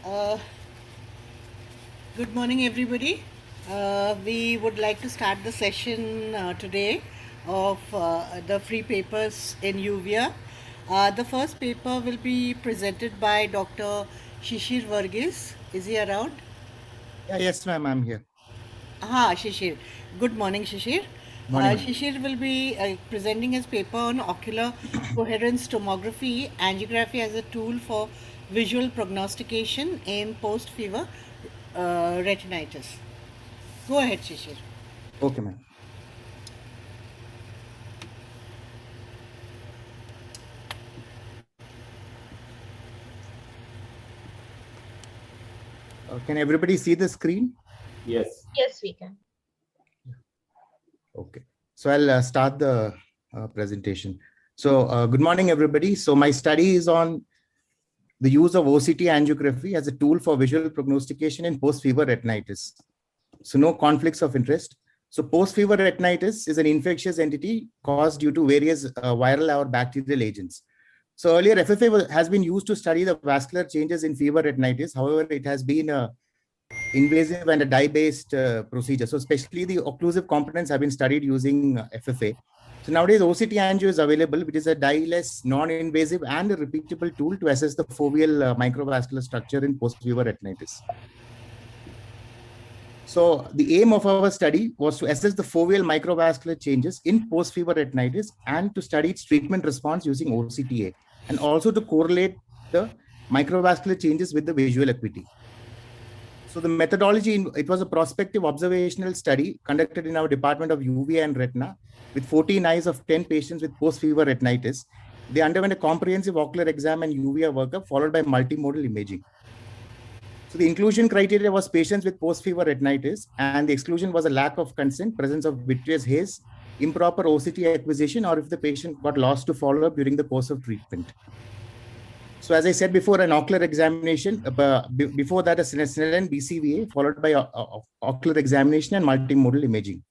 Uh, Good morning, everybody. We would like to start the session today of the free papers in UVIA. The first paper will be presented by Dr. Shishir Varghese. Is he around? Yeah, yes, ma'am, I'm here. Shishir. Good morning, Shishir. Morning, ma'am. Shishir will be presenting his paper on ocular coherence tomography, angiography as a tool for visual prognostication in post-fever retinitis. Go ahead, Shishir. Okay, ma'am. Can everybody see the screen? Yes. Yes, we can. Okay. So I'll start the presentation. So good morning, everybody. So my study is on the use of OCT angiography as a tool for visual prognostication in post-fever retinitis. So no conflicts of interest. So post-fever retinitis is an infectious entity caused due to various viral or bacterial agents. So earlier FFA has been used to study the vascular changes in fever retinitis. However, it has been invasive and a dye-based procedure. So especially the occlusive components have been studied using FFA. So nowadays OCT angio is available, which is a dye-less, non-invasive and a repeatable tool to assess the foveal microvascular structure in post-fever retinitis. So the aim of our study was to assess the foveal microvascular changes in post-fever retinitis and to study its treatment response using OCTA, and also to correlate the microvascular changes with the visual acuity. So the methodology, it was a prospective observational study conducted in our Department of UVA and Retina with 14 eyes of 10 patients with post-fever retinitis. They underwent a comprehensive ocular exam and UVA workup followed by multimodal imaging. So the inclusion criteria was patients with post-fever retinitis, and the exclusion was a lack of consent, presence of vitreous haze, improper OCT acquisition, or if the patient got lost to follow-up during the course of treatment. So as I said before, an ocular examination, before that a Snellen BCVA, followed by ocular examination and multimodal imaging.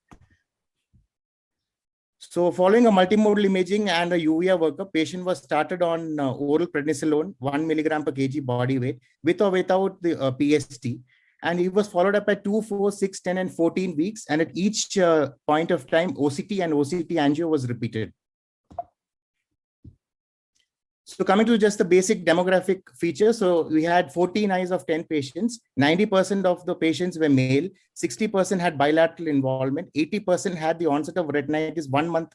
So following a multimodal imaging and a UVA workup, patient was started on oral prednisolone, 1 milligram per kg body weight, with or without the PST. And he was followed up at 2, 4, 6, 10, and 14 weeks. And at each point of time, OCT and OCT angio was repeated. So coming to just the basic demographic features. So we had 14 eyes of 10 patients. 90% of the patients were male. 60% had bilateral involvement. 80% had the onset of retinitis 1 month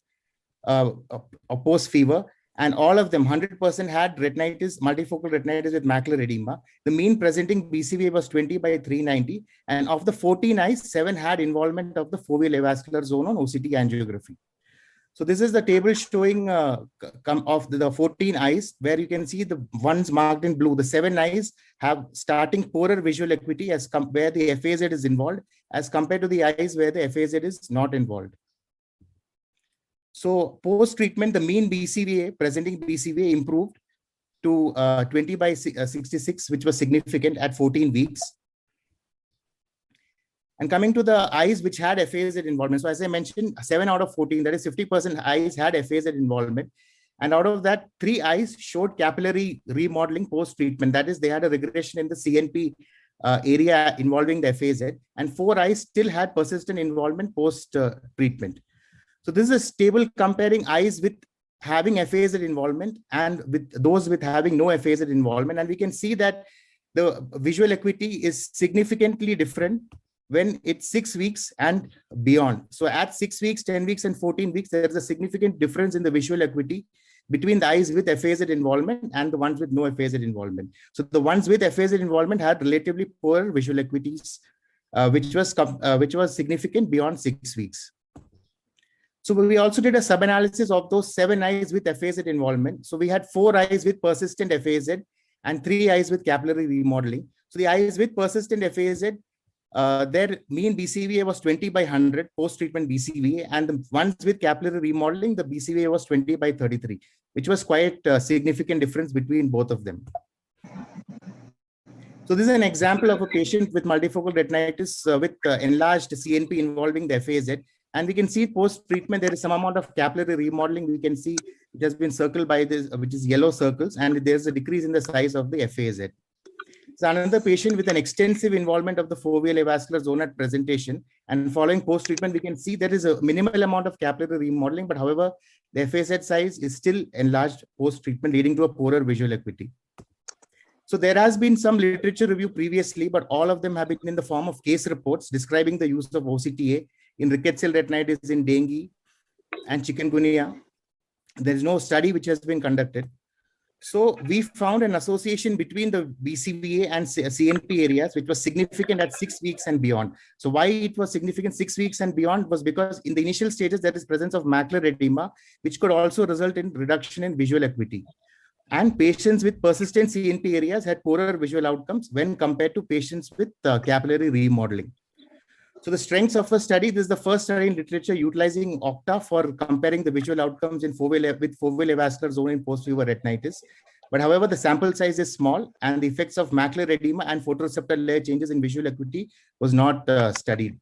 post fever. And all of them, 100% had retinitis, multifocal retinitis with macular edema. The mean presenting BCVA was 20 by 390. And of the 14 eyes, 7 had involvement of the foveal avascular zone on OCT angiography. So this is the table showing of the 14 eyes, where you can see the ones marked in blue. The 7 eyes have starting poorer visual acuity as where the FAZ is involved, as compared to the eyes where the FAZ is not involved. So post-treatment, the mean BCVA, presenting BCVA improved to 20 by 66, which was significant at 14 weeks. And coming to the eyes which had FAZ involvement. So as I mentioned, 7 out of 14, that is 50% eyes had FAZ involvement. And out of that, 3 eyes showed capillary remodeling post-treatment. That is, they had a regression in the CNP area involving the FAZ. And 4 eyes still had persistent involvement post-treatment. So this is a table comparing eyes with having FAZ involvement and with those with having no FAZ involvement. And we can see that the visual acuity is significantly different when it's 6 weeks and beyond. So at 6 weeks, 10 weeks, and 14 weeks, there is a significant difference in the visual acuity between the eyes with FAZ involvement and the ones with no FAZ involvement. So the ones with FAZ involvement had relatively poor visual acuities, which was significant beyond 6 weeks. So we also did a sub-analysis of those 7 eyes with FAZ involvement. So we had 4 eyes with persistent FAZ and 3 eyes with capillary remodeling. So the eyes with persistent FAZ, their mean BCVA was 20 by 100 post-treatment BCVA, and the ones with capillary remodeling, the BCVA was 20 by 33, which was quite a significant difference between both of them. So this is an example of a patient with multifocal retinitis with enlarged CNP involving the FAZ. And we can see post-treatment, there is some amount of capillary remodeling. We can see it has been circled by this, which is yellow circles, and there's a decrease in the size of the FAZ. So another patient with an extensive involvement of the foveal avascular zone at presentation, and following post-treatment, we can see there is a minimal amount of capillary remodeling, but however, the FAZ size is still enlarged post-treatment, leading to a poorer visual acuity. So there has been some literature review previously, but all of them have been in the form of case reports describing the use of OCTA in rickettsial retinitis in dengue and chikungunya. There is no study which has been conducted. So we found an association between the BCVA and CNP areas, which was significant at 6 weeks and beyond. So why it was significant 6 weeks and beyond was because in the initial stages, there is presence of macular edema, which could also result in reduction in visual acuity. And patients with persistent CNP areas had poorer visual outcomes when compared to patients with capillary remodeling. So the strengths of a study, this is the first study in literature utilizing OCTA for comparing the visual outcomes in foveal avascular zone in post-fever retinitis. But however, the sample size is small and the effects of macular edema and photoreceptor layer changes in visual acuity was not studied.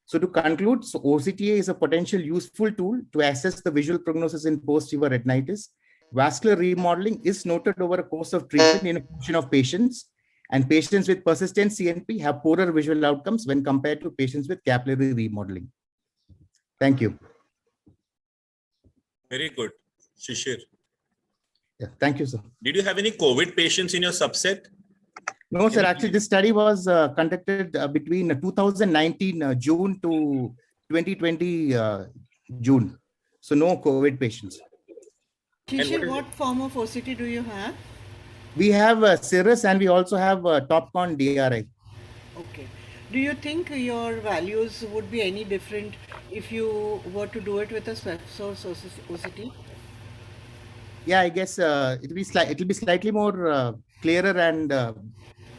So to conclude, so OCTA is a potential useful tool to assess the visual prognosis in post-fever retinitis. Vascular remodeling is noted over a course of treatment in a portion of patients, and patients with persistent CNP have poorer visual outcomes when compared to patients with capillary remodeling. Thank you. Very good. Shishir. Yeah, thank you, sir. Did you have any COVID patients in your subset? No, sir. Actually, this study was conducted between 2019 June to 2020 June. So no COVID patients. Shishir, what form of OCT do you have? We have Cirrus and we also have Topcon DRI. Okay. Do you think your values would be any different if you were to do it with a swept source OCT? Yeah, I guess it'll be slightly more clearer and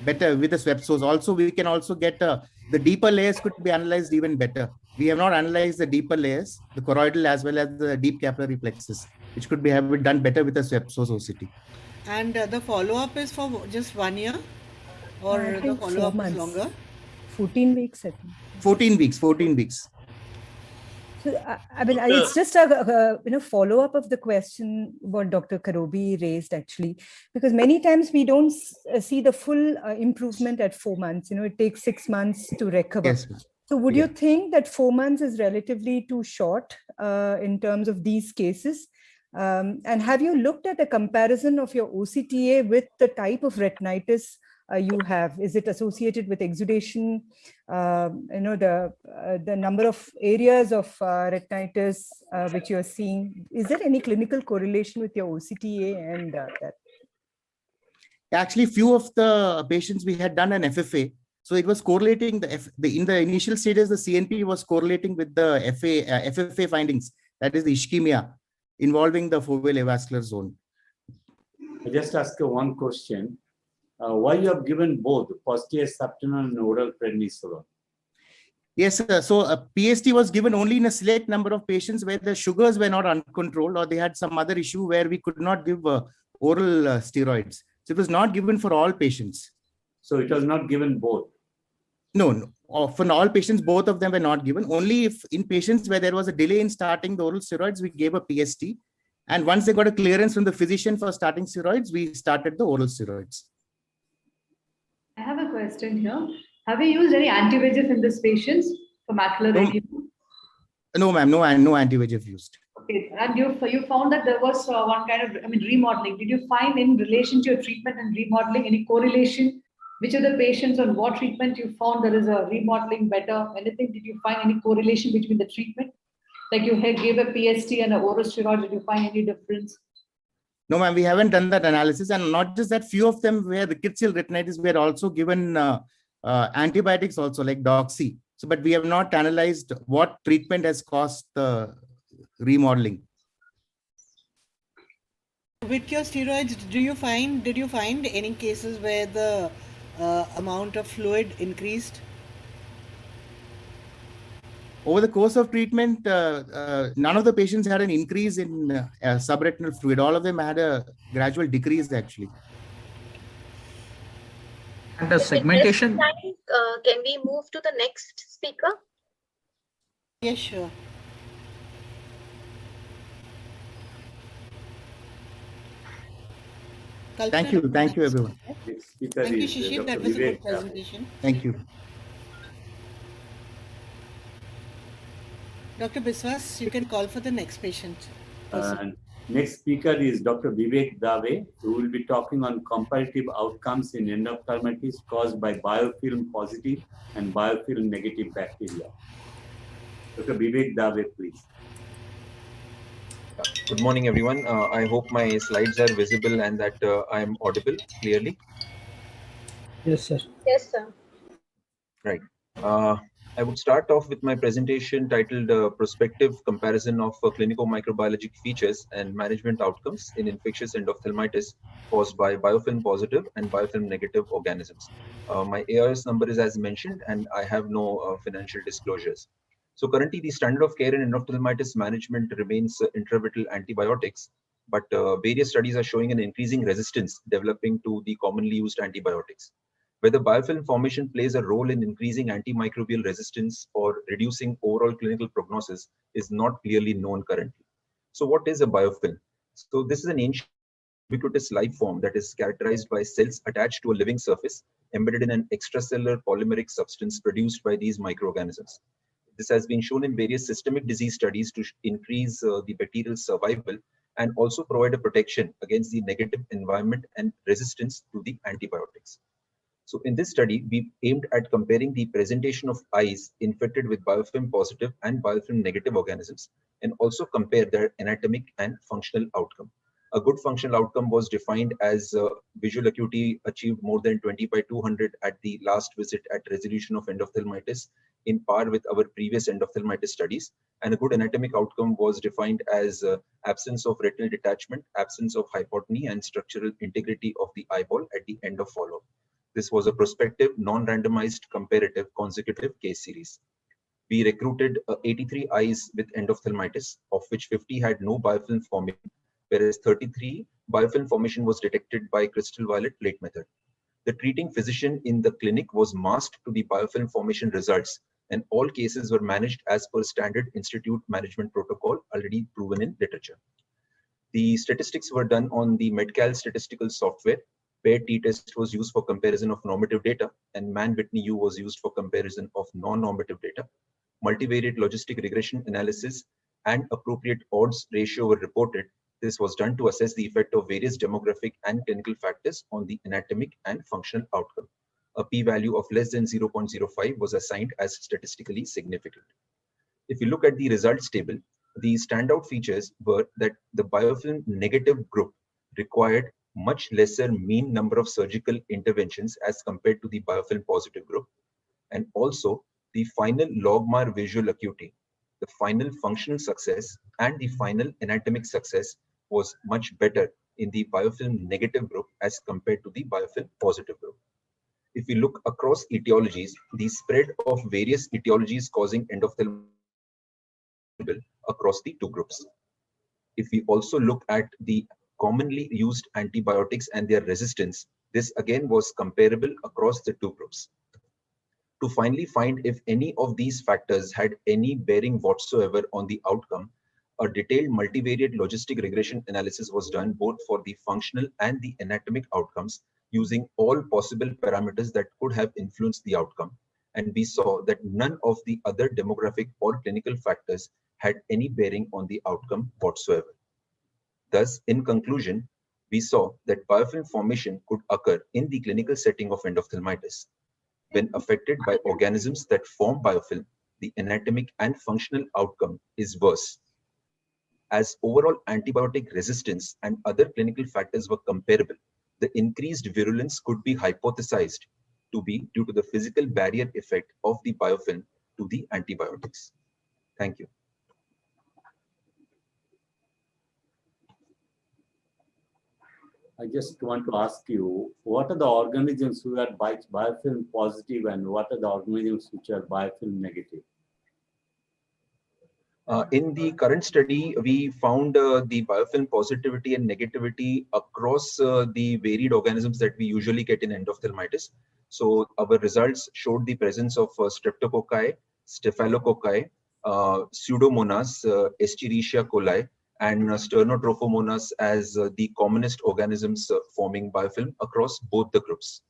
better with the swept source. Also, we can also get the deeper layers could be analyzed even better. We have not analyzed the deeper layers, the choroidal as well as the deep capillary plexus, which could have been done better with a swept source OCT. And the follow-up is for just 1 year, or I the think 4 follow-up is months. longer? 14 weeks, I think. 14 weeks, 14 weeks. So, I mean, it's just a follow-up of the question what Dr. Karobi raised, actually, because many times we don't see the full improvement at 4 months. It takes 6 months to recover. Yes. So would you think that 4 months is relatively too short in terms of these cases? And have you looked at a comparison of your OCTA with the type of retinitis you have? Is it associated with exudation? The number of areas of retinitis which you are seeing. Is there any clinical correlation with your OCTA and that? Actually, few of the patients we had done an FFA. So it was correlating in the initial stages, the CNP was correlating with the FFA findings, that is the ischemia involving the foveal avascular zone. I just ask one question. Why you have given both posterior subtenon and oral prednisolone? Yes, sir. So PST was given only in a select number of patients where the sugars were not uncontrolled or they had some other issue where we could not give oral steroids. So it was not given for all patients. So it was not given both? No. For all patients, both of them were not given. Only if in patients where there was a delay in starting the oral steroids, we gave a PST. And once they got a clearance from the physician for starting steroids, we started the oral steroids. I have a question here. Have you used any anti-VEGF in these patients for macular edema? No, ma'am. No anti-VEGF used. Okay. And you found that there was one kind of, remodeling. Did you find in relation to your treatment and remodeling any correlation? Which of the patients on what treatment you found there is a remodeling better? Anything? Did you find any correlation between the treatment? Like you gave a PST and an oral steroid. Did you find any difference? No, ma'am, we haven't done that analysis. And not just that, few of them were rickettsial retinitis, we are also given antibiotics also like doxy. So, but we have not analyzed what treatment has caused the remodeling. With your steroids, did you find any cases where the amount of fluid increased? Over the course of treatment, none of the patients had an increase in subretinal fluid. All of them had a gradual decrease, actually. And the segmentation. Can we move to the next speaker? Yes, sure. Thank you. Thank you, everyone. Next speaker Thank you, is Shishir. Dr. That was a Vivek good presentation. Thank you. Dr. Biswas, you can call for the next patient. And next speaker is Dr. Vivek Dave, who will be talking on comparative outcomes in endophthalmitis caused by biofilm positive and biofilm negative bacteria. Dr. Vivek Dave, please. Good morning, everyone. I hope my slides are visible and that I am audible clearly. Yes, sir. Yes, sir. Right. I would start off with my presentation titled Prospective Comparison of Clinico-Microbiologic Features and Management Outcomes in Infectious Endophthalmitis caused by biofilm positive and biofilm negative organisms. My ARS number is as mentioned, and I have no financial disclosures. So currently, the standard of care in endophthalmitis management remains intravitreal antibiotics, but various studies are showing an increasing resistance developing to the commonly used antibiotics. Whether biofilm formation plays a role in increasing antimicrobial resistance or reducing overall clinical prognosis is not clearly known currently. So what is a biofilm? So this is an ancient ubiquitous life form that is characterized by cells attached to a living surface embedded in an extracellular polymeric substance produced by these microorganisms. This has been shown in various systemic disease studies to increase the bacterial survival and also provide a protection against the negative environment and resistance to the antibiotics. So in this study, we aimed at comparing the presentation of eyes infected with biofilm positive and biofilm negative organisms and also compare their anatomic and functional outcome. A good functional outcome was defined as visual acuity achieved more than 20/200 at the last visit at resolution of endophthalmitis, in par with our previous endophthalmitis studies. And a good anatomic outcome was defined as absence of retinal detachment, absence of hypotony, and structural integrity of the eyeball at the end of follow-up. This was a prospective, non-randomized, comparative, consecutive case series. We recruited 83 eyes with endophthalmitis, of which 50 had no biofilm formation, whereas 33 biofilm formation was detected by crystal violet plate method. The treating physician in the clinic was masked to the biofilm formation results, and all cases were managed as per standard institute management protocol already proven in literature. The statistics were done on the Medcal statistical software. Paired t-test was used for comparison of normative data, and Mann-Whitney U was used for comparison of non-normative data. Multivariate logistic regression analysis and appropriate odds ratio were reported. This was done to assess the effect of various demographic and clinical factors on the anatomic and functional outcome. A p-value of less than 0.05 was assigned as statistically significant. If you look at the results table, the standout features were that the biofilm negative group required much lesser mean number of surgical interventions as compared to the biofilm positive group. And also the final logMAR visual acuity, the final functional success, and the final anatomic success was much better in the biofilm negative group as compared to the biofilm positive group. If we look across etiologies, the spread of various etiologies causing endophthalmitis across the two groups. If we also look at the commonly used antibiotics and their resistance, this again was comparable across the two groups. To finally find if any of these factors had any bearing whatsoever on the outcome, a detailed multivariate logistic regression analysis was done both for the functional and the anatomic outcomes using all possible parameters that could have influenced the outcome. And we saw that none of the other demographic or clinical factors had any bearing on the outcome whatsoever. Thus, in conclusion, we saw that biofilm formation could occur in the clinical setting of endophthalmitis. When affected by organisms that form biofilm, the anatomic and functional outcome is worse. As overall antibiotic resistance and other clinical factors were comparable, the increased virulence could be hypothesized to be due to the physical barrier effect of the biofilm to the antibiotics. Thank you. I just want to ask you, what are the organisms who are biofilm positive and what are the organisms which are biofilm negative? In the current study, we found the biofilm positivity and negativity across the varied organisms that we usually get in endophthalmitis. So our results showed the presence of streptococci, staphylococci, Pseudomonas, Escherichia coli, and Sternotrophomonas as the commonest organisms forming biofilm across both the groups.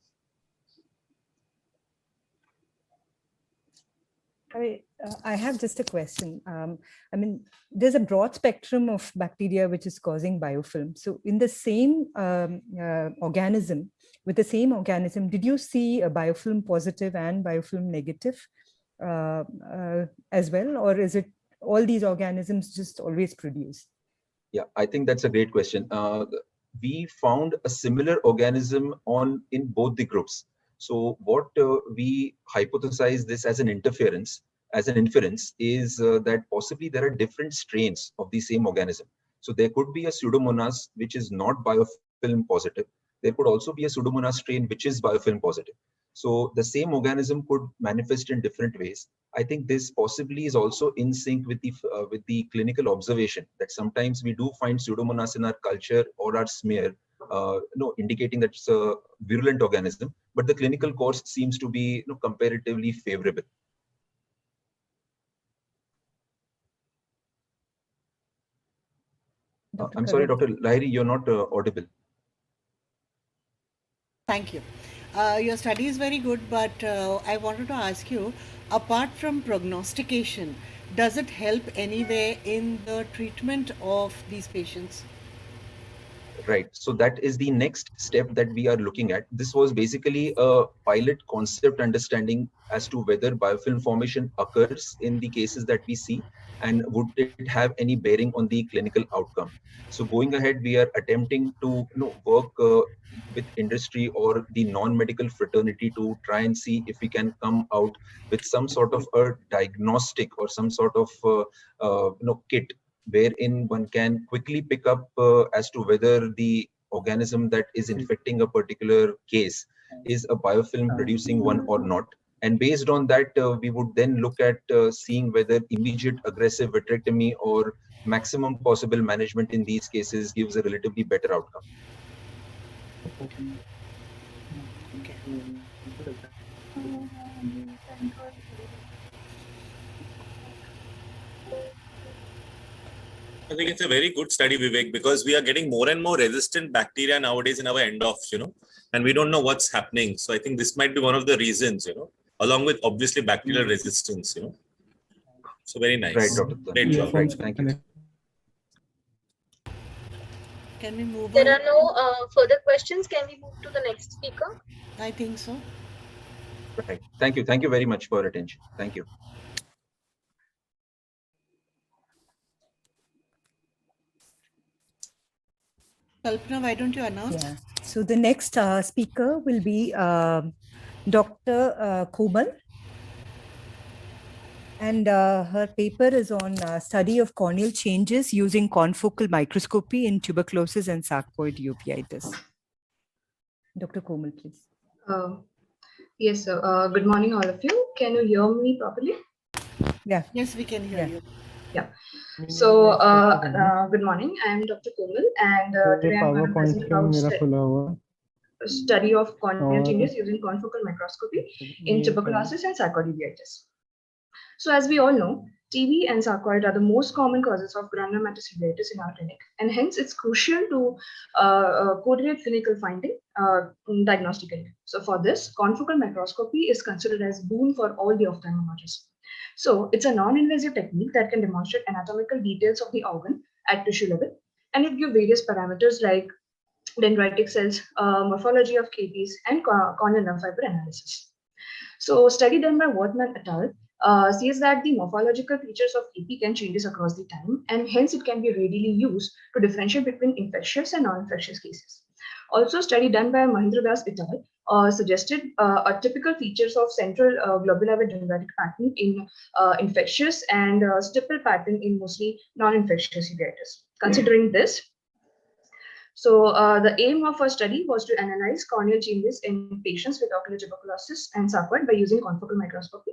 I have just a question. I mean, there's a broad spectrum of bacteria which is causing biofilm. So in the same organism, with the same organism, did you see a biofilm positive and biofilm negative as well? Or is it all these organisms just always produce? Yeah, I think that's a great question. We found a similar organism in both the groups. So what we hypothesize this as an inference is that possibly there are different strains of the same organism. So there could be a Pseudomonas which is not biofilm positive. There could also be a Pseudomonas strain which is biofilm positive. So the same organism could manifest in different ways. I think this possibly is also in sync with the clinical observation that sometimes we do find Pseudomonas in our culture or our smear, indicating that it's a virulent organism, but the clinical course seems to be comparatively favorable. I'm sorry, Dr. Lahiri, you're not audible. Thank you. Your study is very good, but I wanted to ask you, apart from prognostication, does it help anyway in the treatment of these patients? Right. So that is the next step that we are looking at. This was basically a pilot concept understanding as to whether biofilm formation occurs in the cases that we see and would it have any bearing on the clinical outcome. So going ahead, we are attempting to work with industry or the non-medical fraternity to try and see if we can come out with some sort of a diagnostic or some sort of kit wherein one can quickly pick up as to whether the organism that is infecting a particular case is a biofilm producing one or not. And based on that, we would then look at seeing whether immediate aggressive vitrectomy or maximum possible management in these cases gives a relatively better outcome. Okay. I think it's a very good study, Vivek, because we are getting more and more resistant bacteria nowadays in our end-offs, and we don't know what's happening. So I think this might be one of the reasons, along with obviously bacterial resistance, So very nice. Right, Dr. Great job. Right, thank you. Can we move on? There are no further questions. Can we move to the next speaker? I think so. Right. Thank you. Thank you very much for your attention. Thank you. Kalpana, why don't you announce? Yeah. So the next speaker will be Dr. Komal. And her paper is on study of corneal changes using confocal microscopy in tuberculosis and sarcoid uveitis. Dr. Komal, please. Yes, sir. Good morning, all of you. Can you hear me properly? Yeah. Yes, we can hear you. Yeah. So, good morning. I am Dr. Komal, and today I'm going to present about study of corneal changes using confocal microscopy in tuberculosis and sarcoid uveitis. So, as we all know, TB and sarcoid are the most common causes of granulomatous uveitis in our clinic, and hence it's crucial to correlate clinical finding diagnostically. So, for this, confocal microscopy is considered as boon for all the ophthalmologists. So, it's a non-invasive technique that can demonstrate anatomical details of the organ at tissue level, and it gives various parameters like dendritic cells, morphology of KPs, and corneal nerve fiber analysis. So, study done by Wortman et al. Says that the morphological features of AP can change across the time, and hence it can be readily used to differentiate between infectious and non-infectious cases. Also, study done by Mahendra Das et al. Suggested a typical features of central globular dendritic pattern in infectious and stipple pattern in mostly non-infectious uveitis. Considering this, so the aim of our study was to analyze corneal changes in patients with ocular tuberculosis and sarcoid by using confocal microscopy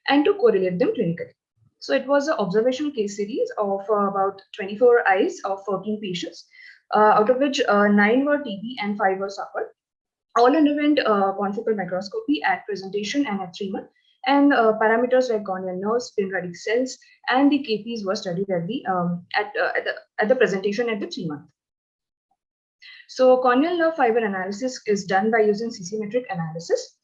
and to correlate them clinically. So it was an observational case series of about 24 eyes of 14 patients, out of which 9 were TB and 5 were sarcoid. All underwent confocal microscopy at presentation and at 3 months, and parameters like corneal nerves, dendritic cells, and the KPs were studied at the presentation at the 3-month. So corneal nerve fiber analysis is done by using CC-metric analysis,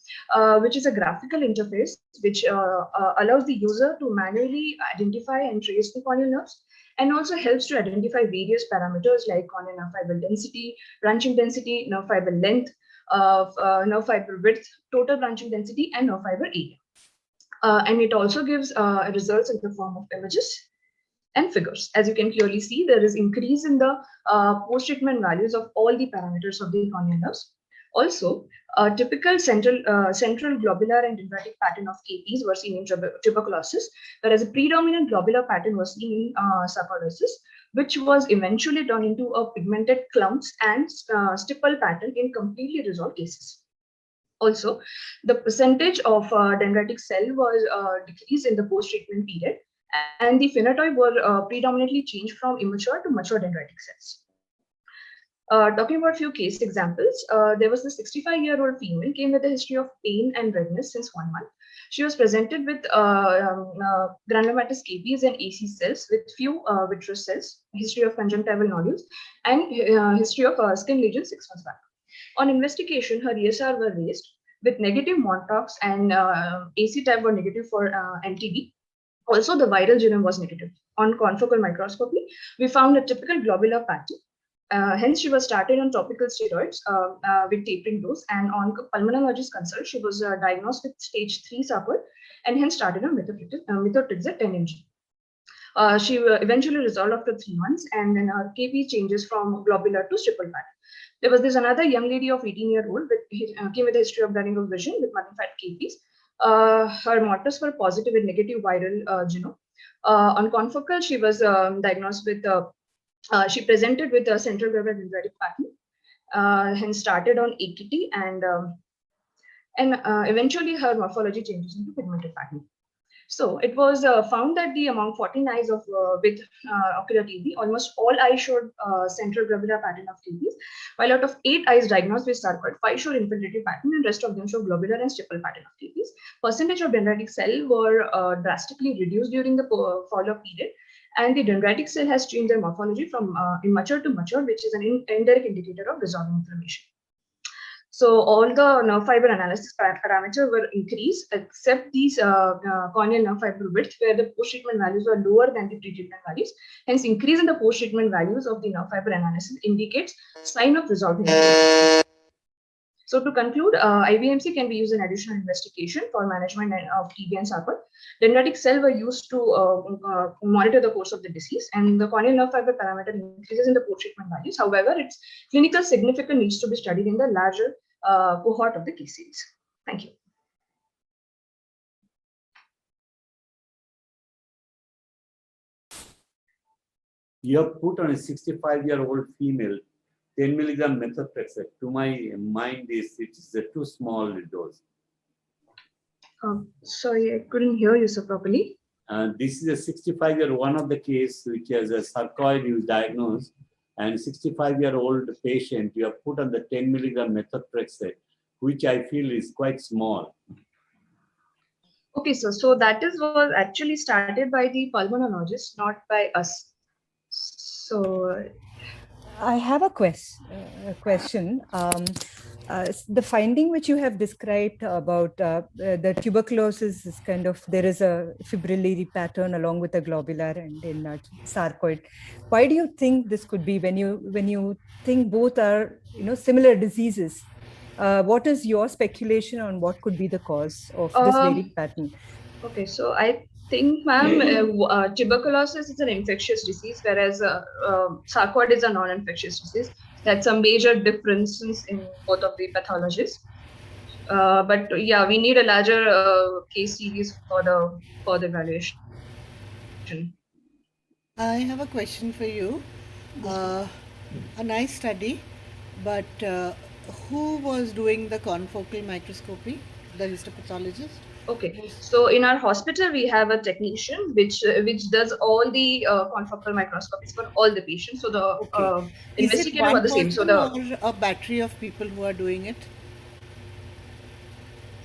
which is a graphical interface which allows the user to manually identify and trace the corneal nerves, and also helps to identify various parameters like corneal nerve fiber density, branching density, nerve fiber length, nerve fiber width, total branching density, and nerve fiber area. And it also gives results in the form of images and figures. As you can clearly see, there is increase in the post-treatment values of all the parameters of the corneal nerves. Also, a typical central globular and dendritic pattern of KPs were seen in tuberculosis, whereas a predominant globular pattern was seen in sarcoidosis, which was eventually turned into a pigmented clumps and stipple pattern in completely resolved cases. Also, the percentage of dendritic cell was decreased in the post-treatment period, and the phenotype were predominantly changed from immature to mature dendritic cells. Talking about a few case examples, there was a 65-year-old female came with a history of pain and redness since 1 month. She was presented with granulomatous KPs and AC cells with few vitreous cells, history of conjunctival nodules, and history of skin lesions 6 months back. On investigation, her ESR were raised with negative Montauk's, and AC type were negative for MTB. Also, the viral genome was negative. On confocal microscopy, we found a typical globular pattern. Hence, she was started on topical steroids with tapering dose, and on pulmonologist consult, she was diagnosed with stage 3 sarcoid, and hence started on methotrexate 10 mg. She eventually resolved after 3 months, and then her KP changes from globular to stipple pattern. There was this another young lady of 18-year-old came with a history of blurring of vision with magnified KPs. Her MOTUS were positive with negative viral genome. On confocal, she was diagnosed with she presented with a central globular dendritic pattern, hence started on AKT, and eventually her morphology changes into pigmented pattern. So it was found that among 14 eyes with ocular TB, almost all eyes showed central globular pattern of TBs, while out of 8 eyes diagnosed with sarcoid, 5 showed infiltrative pattern, and rest of them show globular and stipple pattern of TBs. Percentage of dendritic cell were drastically reduced during the follow-up period, and the dendritic cell has changed their morphology from immature to mature, which is an indirect indicator of resolving inflammation. So all the nerve fiber analysis parameters were increased, except these corneal nerve fiber width, where the post-treatment values were lower than the pre-treatment values. Hence, increase in the post-treatment values of the nerve fiber analysis indicates sign of resolving inflammation. So to conclude, IVMC can be used in additional investigation for management of TB and sarcoid. Dendritic cell were used to monitor the course of the disease, and the corneal nerve fiber parameter increases in the post-treatment values. However, its clinical significance needs to be studied in the larger cohort of the case series. Thank you. You have put on a 65-year-old female 10 milligram methotrexate. To my mind, it is a too small dose. Sorry, I couldn't hear you so properly. This is a 65-year, one of the case which has a sarcoid you diagnosed, and 65-year-old patient you have put on the 10 milligram methotrexate, which I feel is quite small. Okay, so that was actually started by the pulmonologist, not by us. So I have a question. The finding which you have described about the tuberculosis is kind of, there is a fibrillary pattern along with a globular and in sarcoid. Why do you think this could be when you think both are similar diseases? What is your speculation on what could be the cause of this varied pattern? Okay, so I think, ma'am, tuberculosis is an infectious disease, whereas sarcoid is a non-infectious disease. That's a major difference in both of the pathologies. But yeah, we need a larger case series for the further evaluation. I have a question for you. A nice study, but who was doing the confocal microscopy? The histopathologist? Okay, so in our hospital we have a technician which does all the confocal microscopies for all the patients. So the investigator was the same. So or a battery of people who are doing it?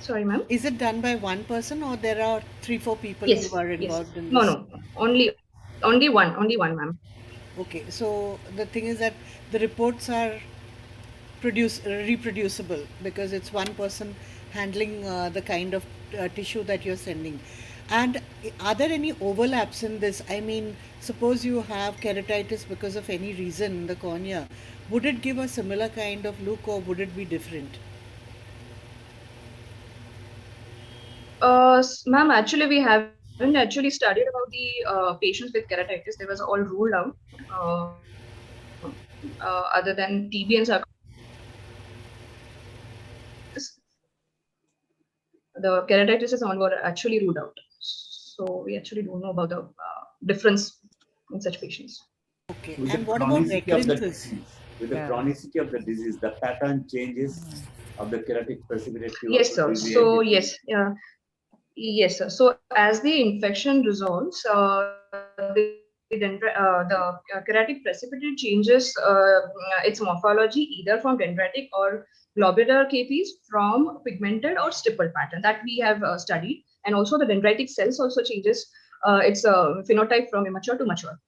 Sorry, ma'am. Is it done by one person or there are 3-4 people Yes. who are Yes. involved in No, this? no. Only one, ma'am. Okay, so the thing is that the reports are reproducible because it's one person handling the kind of tissue that you're sending. And are there any overlaps in this? I mean, suppose you have keratitis because of any reason in the cornea, would it give a similar kind of look or would it be different? Ma'am, actually, we haven't actually studied about the patients with keratitis. They was all ruled out. Other than TB and sarcoidosis, the keratitis is one were actually ruled out. So we actually don't know about the difference in such patients. Okay, With and the what about chronicity of the recurrences? disease, with the chronicity of the disease, the pattern changes of the keratic precipitate Yes, sir. So yes, yes, sir. So as the infection resolves, the keratic precipitate changes its morphology either from dendritic or globular KPs from pigmented or stipple pattern that we have studied, and also the dendritic cells also changes its phenotype from immature to mature.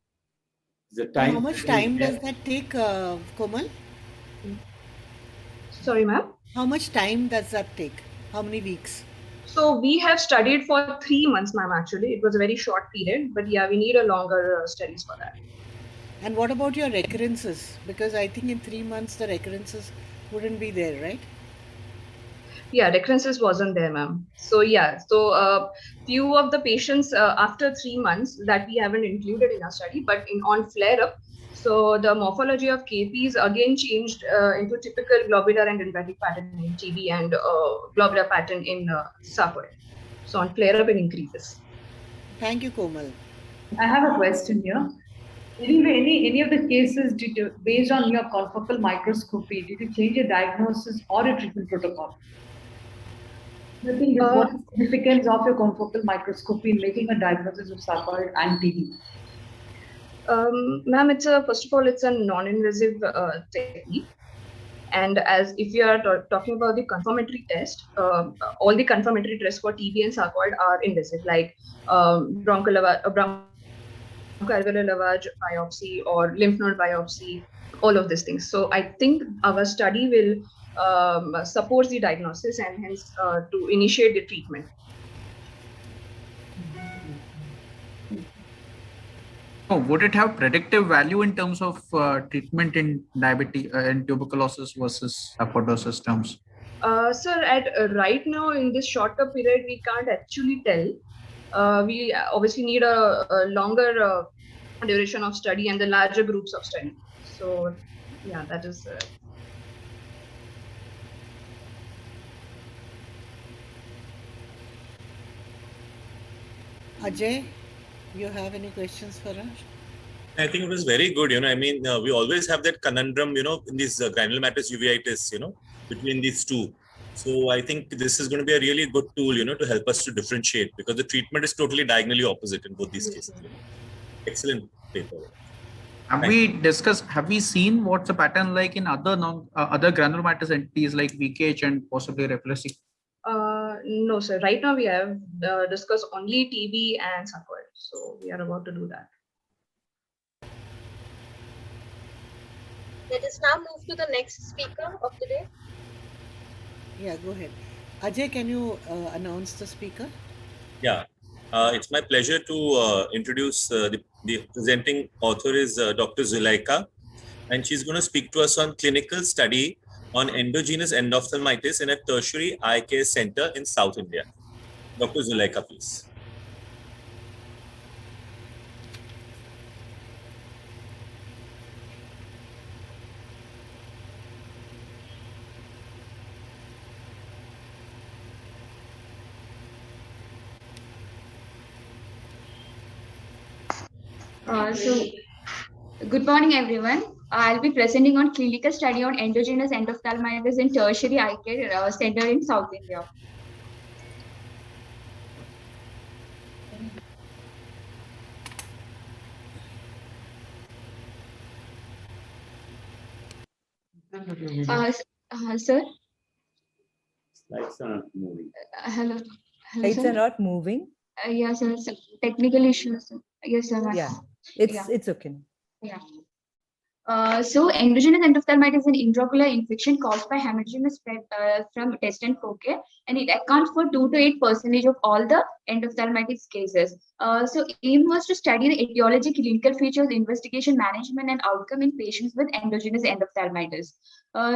The And time how much time does that take, Komal? Sorry, ma'am. How much time does that take? How many weeks? So we have studied for 3 months, ma'am. Actually, it was a very short period, but yeah, we need a longer studies for that. And what about your recurrences? Because I think in 3 months the recurrences wouldn't be there, right? Yeah, recurrences wasn't there, ma'am. So yeah, so few of the patients after 3 months that we haven't included in our study, but on flare up, so the morphology of KPs again changed into typical globular and dendritic pattern in TB and globular pattern in sarcoid. So on flare up it increases. Thank you, Komal. I have a question here. Anyway, any of the cases did you, based on your confocal microscopy, did you change your diagnosis or a treatment protocol? I think what is the significance of your confocal microscopy in making a diagnosis of sarcoid and TB? Ma'am, first of all, it's a non-invasive technique. And as if you are talking about the confirmatory test, all the confirmatory tests for TB and sarcoid are invasive, like bronchoalveolar lavage biopsy or lymph node biopsy, all of these things. So I think our study will support the diagnosis and hence to initiate the treatment. Oh, would it have predictive value in terms of treatment in diabetes and tuberculosis versus sarcoidosis terms? Sir, at right now in this shorter period, we can't actually tell. We obviously need a longer duration of study and the larger groups of study. So, yeah, that is. Ajay, you have any questions for us? I think it was very good. I mean, we always have that conundrum, in these granulomatous uveitis, between these two. So I think this is going to be a really good tool, to help us to differentiate because the treatment is totally diagonally opposite in both these cases. Excellent paper. Have we seen what's the pattern like in other other granulomatous entities like VKH and possibly reflexy? No, sir. Right now we have discussed only TB and sarcoid. So we are about to do that. Let us now move to the next speaker of the day. Yeah, go ahead. Ajay, can you announce the speaker? Yeah, it's my pleasure to introduce the presenting author is Dr. Zulaika, and she's going to speak to us on clinical study on endogenous endophthalmitis in a tertiary eye care center in South India. Dr. Zulaika, please. Good morning, everyone. I'll be presenting on clinical study on endogenous endophthalmitis in tertiary eye care center in South India. Sir? Lights are not moving. Hello. Hello, Lights sir. are not moving. Yes, sir. Technical issues. Yes, sir. Yeah, it's Yeah. it's okay. Yeah. So endogenous endophthalmitis is an intraocular infection caused by hemorrhaginous spread from test and foci, and it accounts for 2 to 8% of all the endophthalmitis cases. So aim was to study the etiology, clinical features, investigation, management, and outcome in patients with endogenous endophthalmitis.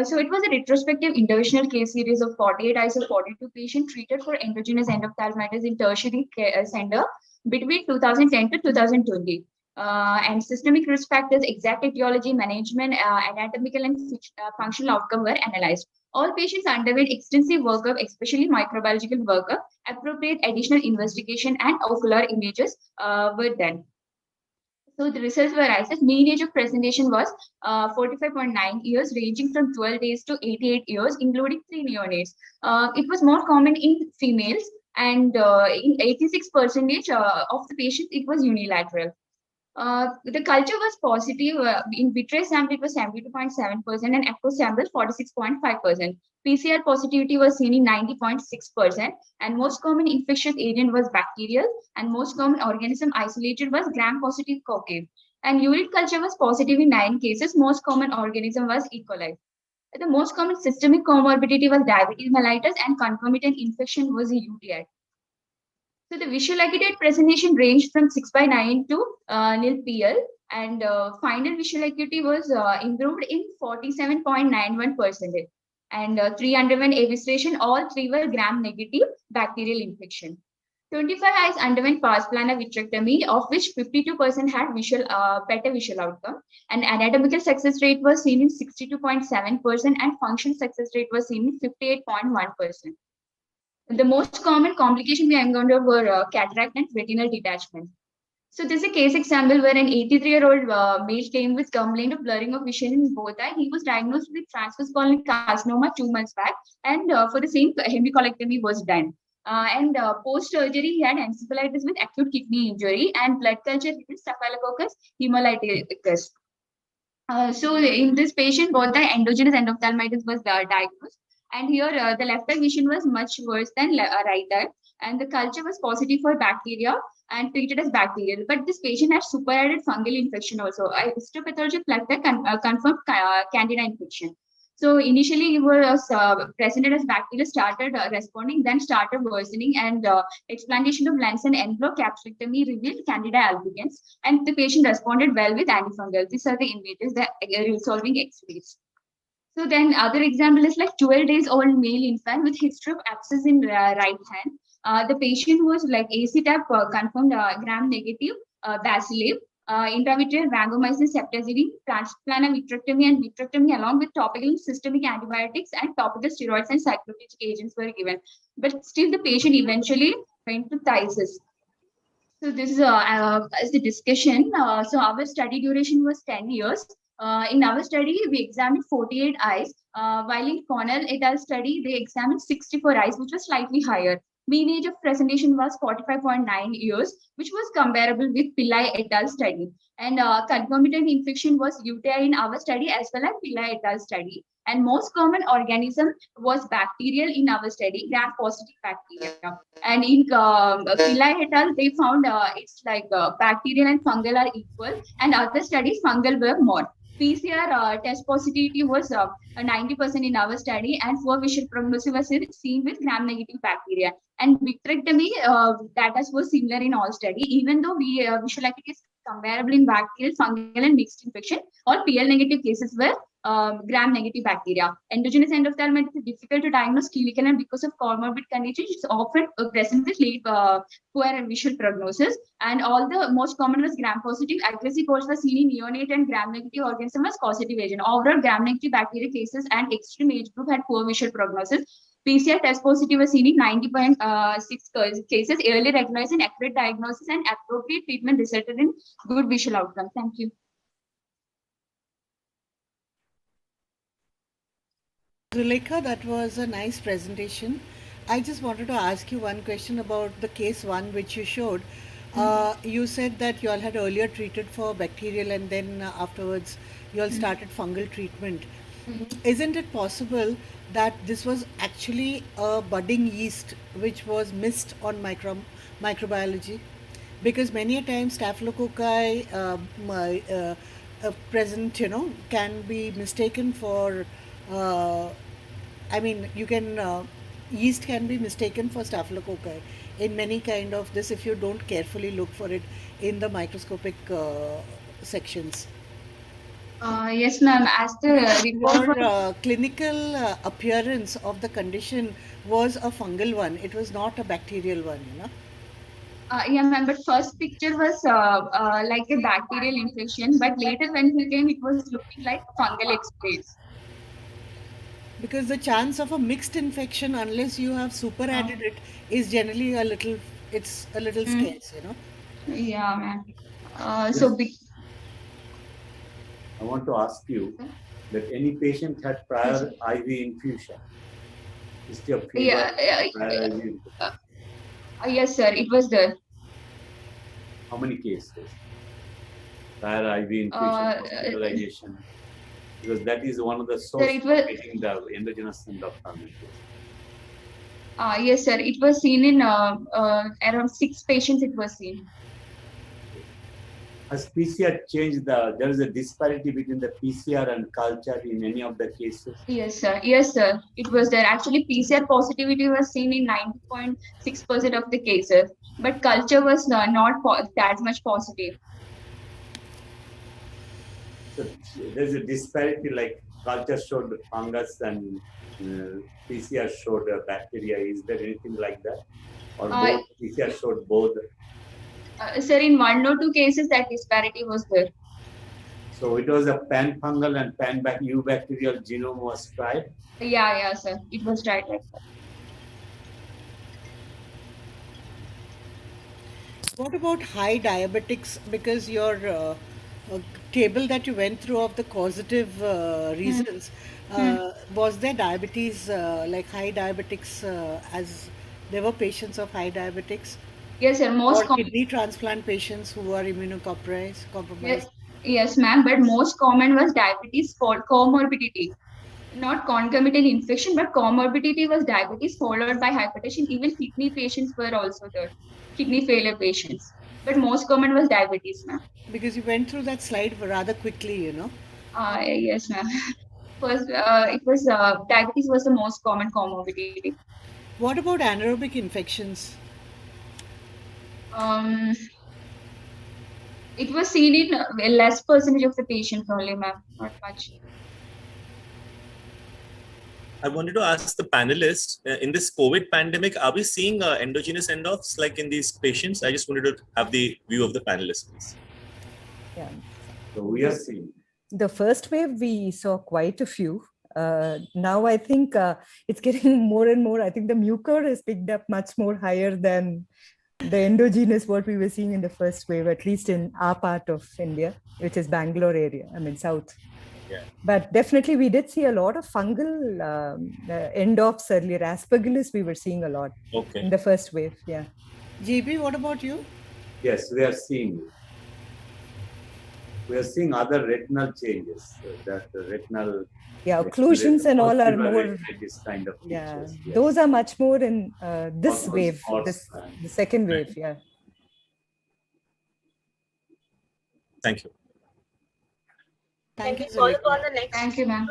So it was a retrospective interventional case series of 48 eyes of 42 patients treated for endogenous endophthalmitis in tertiary care center between 2010 to 2020. And systemic risk factors, exact etiology, management, anatomical and functional outcome were analyzed. All patients underwent extensive workup, especially microbiological workup. Appropriate additional investigation and ocular images were done. So the results were as mean age of presentation was 45.9 years, ranging from 12 days to 88 years, including 3 neonates. It was more common in females, and in 86% of the patients, it was unilateral. The culture was positive. In vitreous sample, it was 72.7% and echo sample 46.5%. PCR positivity was seen in 90.6%, and most common infectious agent was bacterial, and most common organism isolated was gram-positive cocci. And urine culture was positive in 9 cases. Most common organism was E. coli. The most common systemic comorbidity was diabetes mellitus, and concomitant infection was a UTI. So the visual acuity presentation ranged from 6/9 to nil PL, and final visual acuity was improved in 47.91%. And 3 underwent evisceration, all 3 were gram-negative bacterial infection. 25 eyes underwent pars plana vitrectomy, of which 52% had better visual outcome. And anatomical success rate was seen in 62.7%, and function success rate was seen in 58.1%. The most common complication we encountered were cataract and retinal detachment. So this is a case example where an 83-year-old male came with complaint of blurring of vision in both eyes. He was diagnosed with transverse corneal carcinoma 2 months back, and for the same, hemicolectomy was done. And post-surgery, he had encephalitis with acute kidney injury and blood culture with Staphylococcus hemolyticus. So in this patient, both the endogenous endophthalmitis was diagnosed. And here, the left eye vision was much worse than right eye. And the culture was positive for bacteria and treated as bacterial. But this patient had superadded fungal infection also. Histopathology of left eye confirmed candida infection. So initially, he was presented as bacteria, started responding, then started worsening, and explantation of lens and envelope capsulectomy revealed candida albicans, and the patient responded well with antifungal. These are the images that are resolving X-rays. So then other example is like 12 days old male infant with history of abscess in right hand. The patient was like ACTAP confirmed gram-negative bacilli, intravitreal vancomycin ceftazidime, transplanar vitrectomy and vitrectomy along with topical and systemic antibiotics and topical steroids and cycloplegic agents were given. But still the patient eventually went to phthisis. So this is as the discussion. So our study duration was 10 years. In our study, we examined 48 eyes, while in Cornell et al. Study, they examined 64 eyes, which was slightly higher. Mean age of presentation was 45.9 years, which was comparable with Pillai et al. Study. And concomitant infection was UTI in our study as well as Pillai et al. Study. And most common organism was bacterial in our study, gram-positive bacteria. And in Pillai et al., they found it's like bacterial and fungal are equal, and other studies, fungal were more. PCR test positivity was 90% in our study, and poor visual prognosis was seen with gram-negative bacteria. And vitrectomy data was similar in all study, even though visual acuity is comparable in bacterial, fungal, and mixed infection. All PL-negative cases were gram-negative bacteria. Endogenous endophthalmitis is difficult to diagnose clinically, and because of comorbid conditions, it's often present with late poor visual prognosis. And all the most common was gram-positive. Aggressive course was seen in neonate, and gram-negative organism was causative agent. Overall, gram-negative bacteria cases and extreme age group had poor visual prognosis. PCR test positive was seen in 90.6 cases. Early recognized and accurate diagnosis and appropriate treatment resulted in good visual outcome. Thank you. Zulekha, that was a nice presentation. I just wanted to ask you one question about the case 1 which you showed. You said that you all had earlier treated for bacterial and then afterwards you all started fungal treatment. Isn't it possible that this was actually a budding yeast which was missed on microbiology? Because many a times staphylococci present, can be mistaken for, I mean, yeast can be mistaken for staphylococci in many kind of this if you don't carefully look for it in the microscopic sections. Yes, ma'am. As the report Your clinical appearance of the condition was a fungal one. It was not a bacterial one. yeah, ma'am. But first picture was like a bacterial infection, but later when he came, it was looking like fungal X-rays. Because the chance of a mixed infection, unless you have super added it, is generally it's a little scarce. Yeah, ma'am. I want to ask you that any patient had prior IV infusion? History of fever, prior IV infusion. Yes, sir. It was there. How many cases? Prior IV infusion, hospitalization. Because that is one of the sources of getting the endogenous endophthalmitis. Yes, sir. It was seen in around 6 patients. It was seen. Has PCR changed there is a disparity between the PCR and culture in any of the cases? Yes, sir. Yes, sir. It was there. Actually, PCR positivity was seen in 90.6% of the cases, but culture was not that much positive. So there's a disparity, like culture showed fungus and PCR showed bacteria. Is there anything like that? Or both PCR showed both? Sir, in 1 or 2 cases, that disparity was there. So it was a pan-fungal and pan-eubacterial genome was tried? Yeah, sir. It was tried like that. What about high diabetics? Because your table that you went through of the causative reasons, was there diabetes, like high diabetics, as there were patients of high diabetics? Yes, sir. Most or kidney transplant patients who are compromised. Yes, ma'am. But most common was diabetes for comorbidity, not concomitant infection, but comorbidity was diabetes followed by hypertension. Even kidney patients were also there, kidney failure patients. But most common was diabetes, ma'am. Because you went through that slide rather quickly, Yes, ma'am. First, it was diabetes was the most common comorbidity. What about anaerobic infections? It was seen in a less percentage of the patients only, ma'am, not much. I wanted to ask the panelists, in this COVID pandemic, are we seeing endogenous endophthalmitis like in these patients? I just wanted to have the view of the panelists, please. Yeah. So we are seeing. The first wave, we saw quite a few. Now I think it's getting more and more. I think the mucor has picked up much more higher than the endogenous what we were seeing in the first wave, at least in our part of India, which is Bangalore area, I mean south. Yeah. But definitely we did see a lot of fungal endophthalmitis earlier. Aspergillus we were seeing a lot in the first wave. Yeah. JB, what about you? Yes, we are seeing other retinal changes. That the retinal occlusions and all are more. This kind of features, yes. Those are much more in this wave, the second wave. Yeah. Thank you. Thank you. Follow on the next. Thank you, ma'am.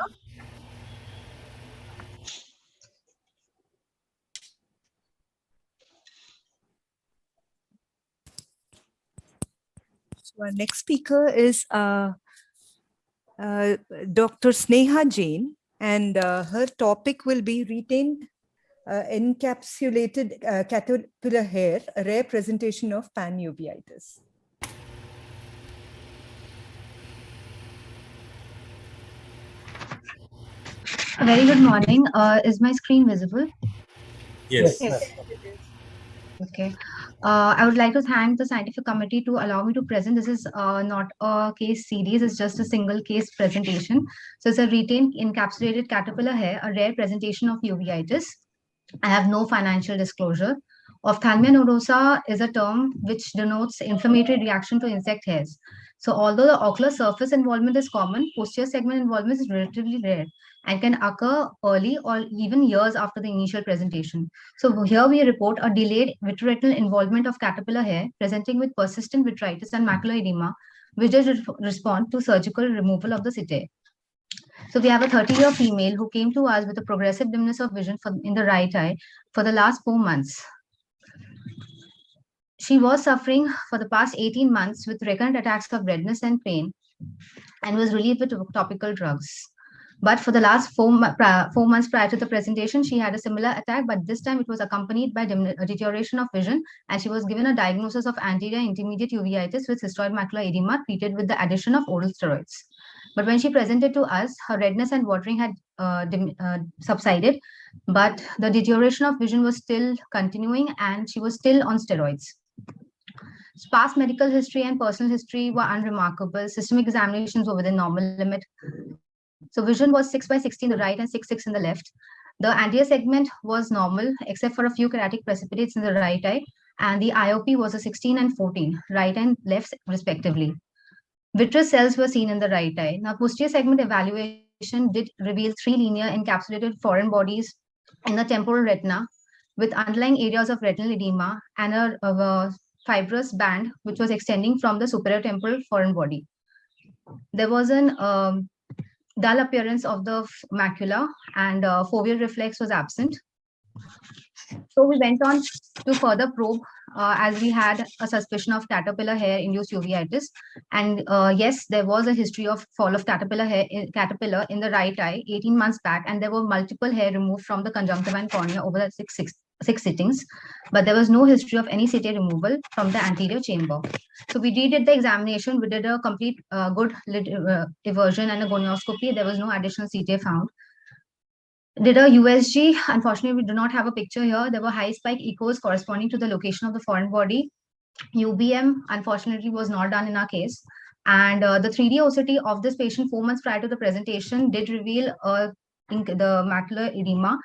So our next speaker is Dr. Sneha Jain, and her topic will be retained encapsulated caterpillar hair, a rare presentation of panuveitis. A very good morning. Is my screen visible? Yes. Okay. I would like to thank the scientific committee to allow me to present. This is not a case series, it's just a single case presentation. So it's a retained encapsulated caterpillar hair, a rare presentation of uveitis. I have no financial disclosure. Ophthalmia nodosa is a term which denotes inflammatory reaction to insect hairs. So although the ocular surface involvement is common, posterior segment involvement is relatively rare and can occur early or even years after the initial presentation. So here we report a delayed vitreoretinal involvement of caterpillar hair presenting with persistent vitritis and macular edema, which does respond to surgical removal of the setae. So we have a 30-year female who came to us with a progressive dimness of vision in the right eye for the last 4 months. She was suffering for the past 18 months with recurrent attacks of redness and pain and was relieved with topical drugs. But for the last 4 months prior to the presentation, she had a similar attack, but this time it was accompanied by deterioration of vision, and she was given a diagnosis of anterior intermediate uveitis with cystoid macular edema treated with the addition of oral steroids. But when she presented to us, her redness and watering had subsided, but the deterioration of vision was still continuing and she was still on steroids. Past medical history and personal history were unremarkable. Systemic examinations were within normal limit. So vision was 6/60 in the right and 6/6 in the left. The anterior segment was normal except for a few keratic precipitates in the right eye, and the IOP was a 16 and 14, right and left respectively. Vitreous cells were seen in the right eye. Now, posterior segment evaluation did reveal 3 linear encapsulated foreign bodies in the temporal retina with underlying areas of retinal edema and a fibrous band which was extending from the superior temporal foreign body. There was an dull appearance of the macula and foveal reflex was absent. So we went on to further probe as we had a suspicion of caterpillar hair induced uveitis. And yes, there was a history of fall of caterpillar in the right eye 18 months back, and there were multiple hair removed from the conjunctiva and cornea over the six sittings, but there was no history of any setae removal from the anterior chamber. So we redid the examination. We did a complete good lid eversion and a gonioscopy. There was no additional setae found. Did a USG. Unfortunately, we do not have a picture here. There were high spike echoes corresponding to the location of the foreign body. UBM, unfortunately, was not done in our case. And the 3D OCT of this patient 4 months prior to the presentation did reveal the macular edema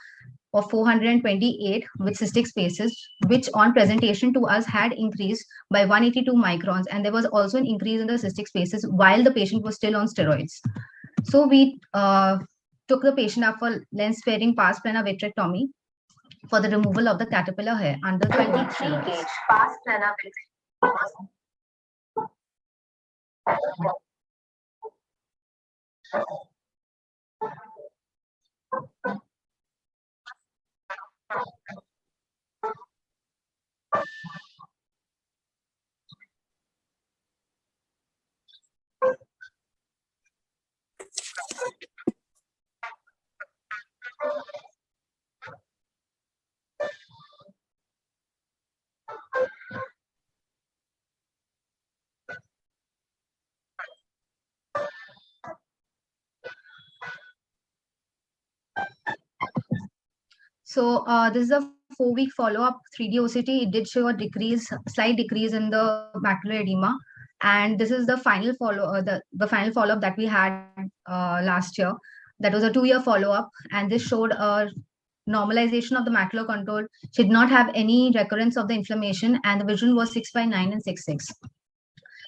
of 428 with cystic spaces, which on presentation to us had increased by 182 microns. And there was also an increase in the cystic spaces while the patient was still on steroids. So we took the patient up for lens sparing pars plana vitrectomy for the removal of the caterpillar hair under 23 gauge pars plana vitrectomy. So this is a 4-week follow-up 3D OCT. It did show a slight decrease in the macular edema, and this is the final the final follow-up that we had last year. That was a 2-year follow-up, and this showed a normalization of the macular control. She did not have any recurrence of the inflammation, and the vision was 6/9 and 6/6.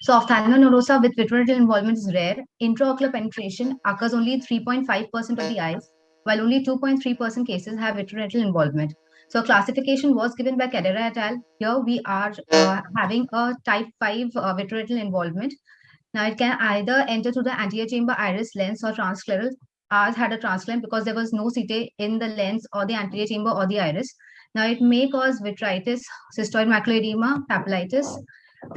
So ophthalmolenodosa with vitreoretinal involvement is rare. Intraocular penetration occurs only 3.5% of the eyes, while only 2.3% cases have vitreoretinal involvement. So classification was given by Cadera et al. Here we are having a type 5 vitreoretinal involvement. Now it can either enter through the anterior chamber iris lens or transscleral. Ours had a transplant because there was no setae in the lens or the anterior chamber or the iris. Now it may cause vitritis, cystoid macular edema, papillitis.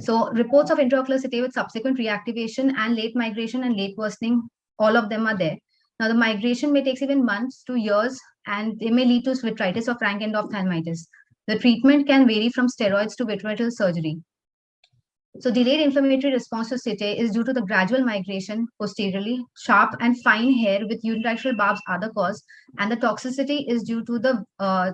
So reports of intraocular setae with subsequent reactivation and late migration and late worsening, all of them are there. Now the migration may take even months to years, and they may lead to vitritis or frank endophthalmitis. The treatment can vary from steroids to vitreoretinal surgery. So delayed inflammatory response to setae is due to the gradual migration posteriorly. Sharp and fine hair with unilateral barbs are the cause, and the toxicity is due to the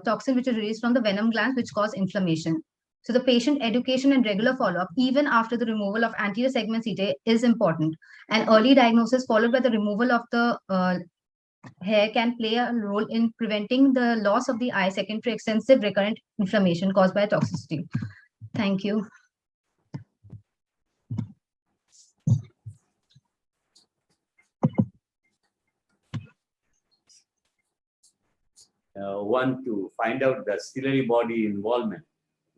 toxin which is released from the venom glands, which cause inflammation. So the patient education and regular follow-up, even after the removal of anterior segment setae, is important. And early diagnosis followed by the removal of the hair can play a role in preventing the loss of the eye secondary extensive recurrent inflammation caused by toxicity. Thank you. one to find out the ciliary body involvement,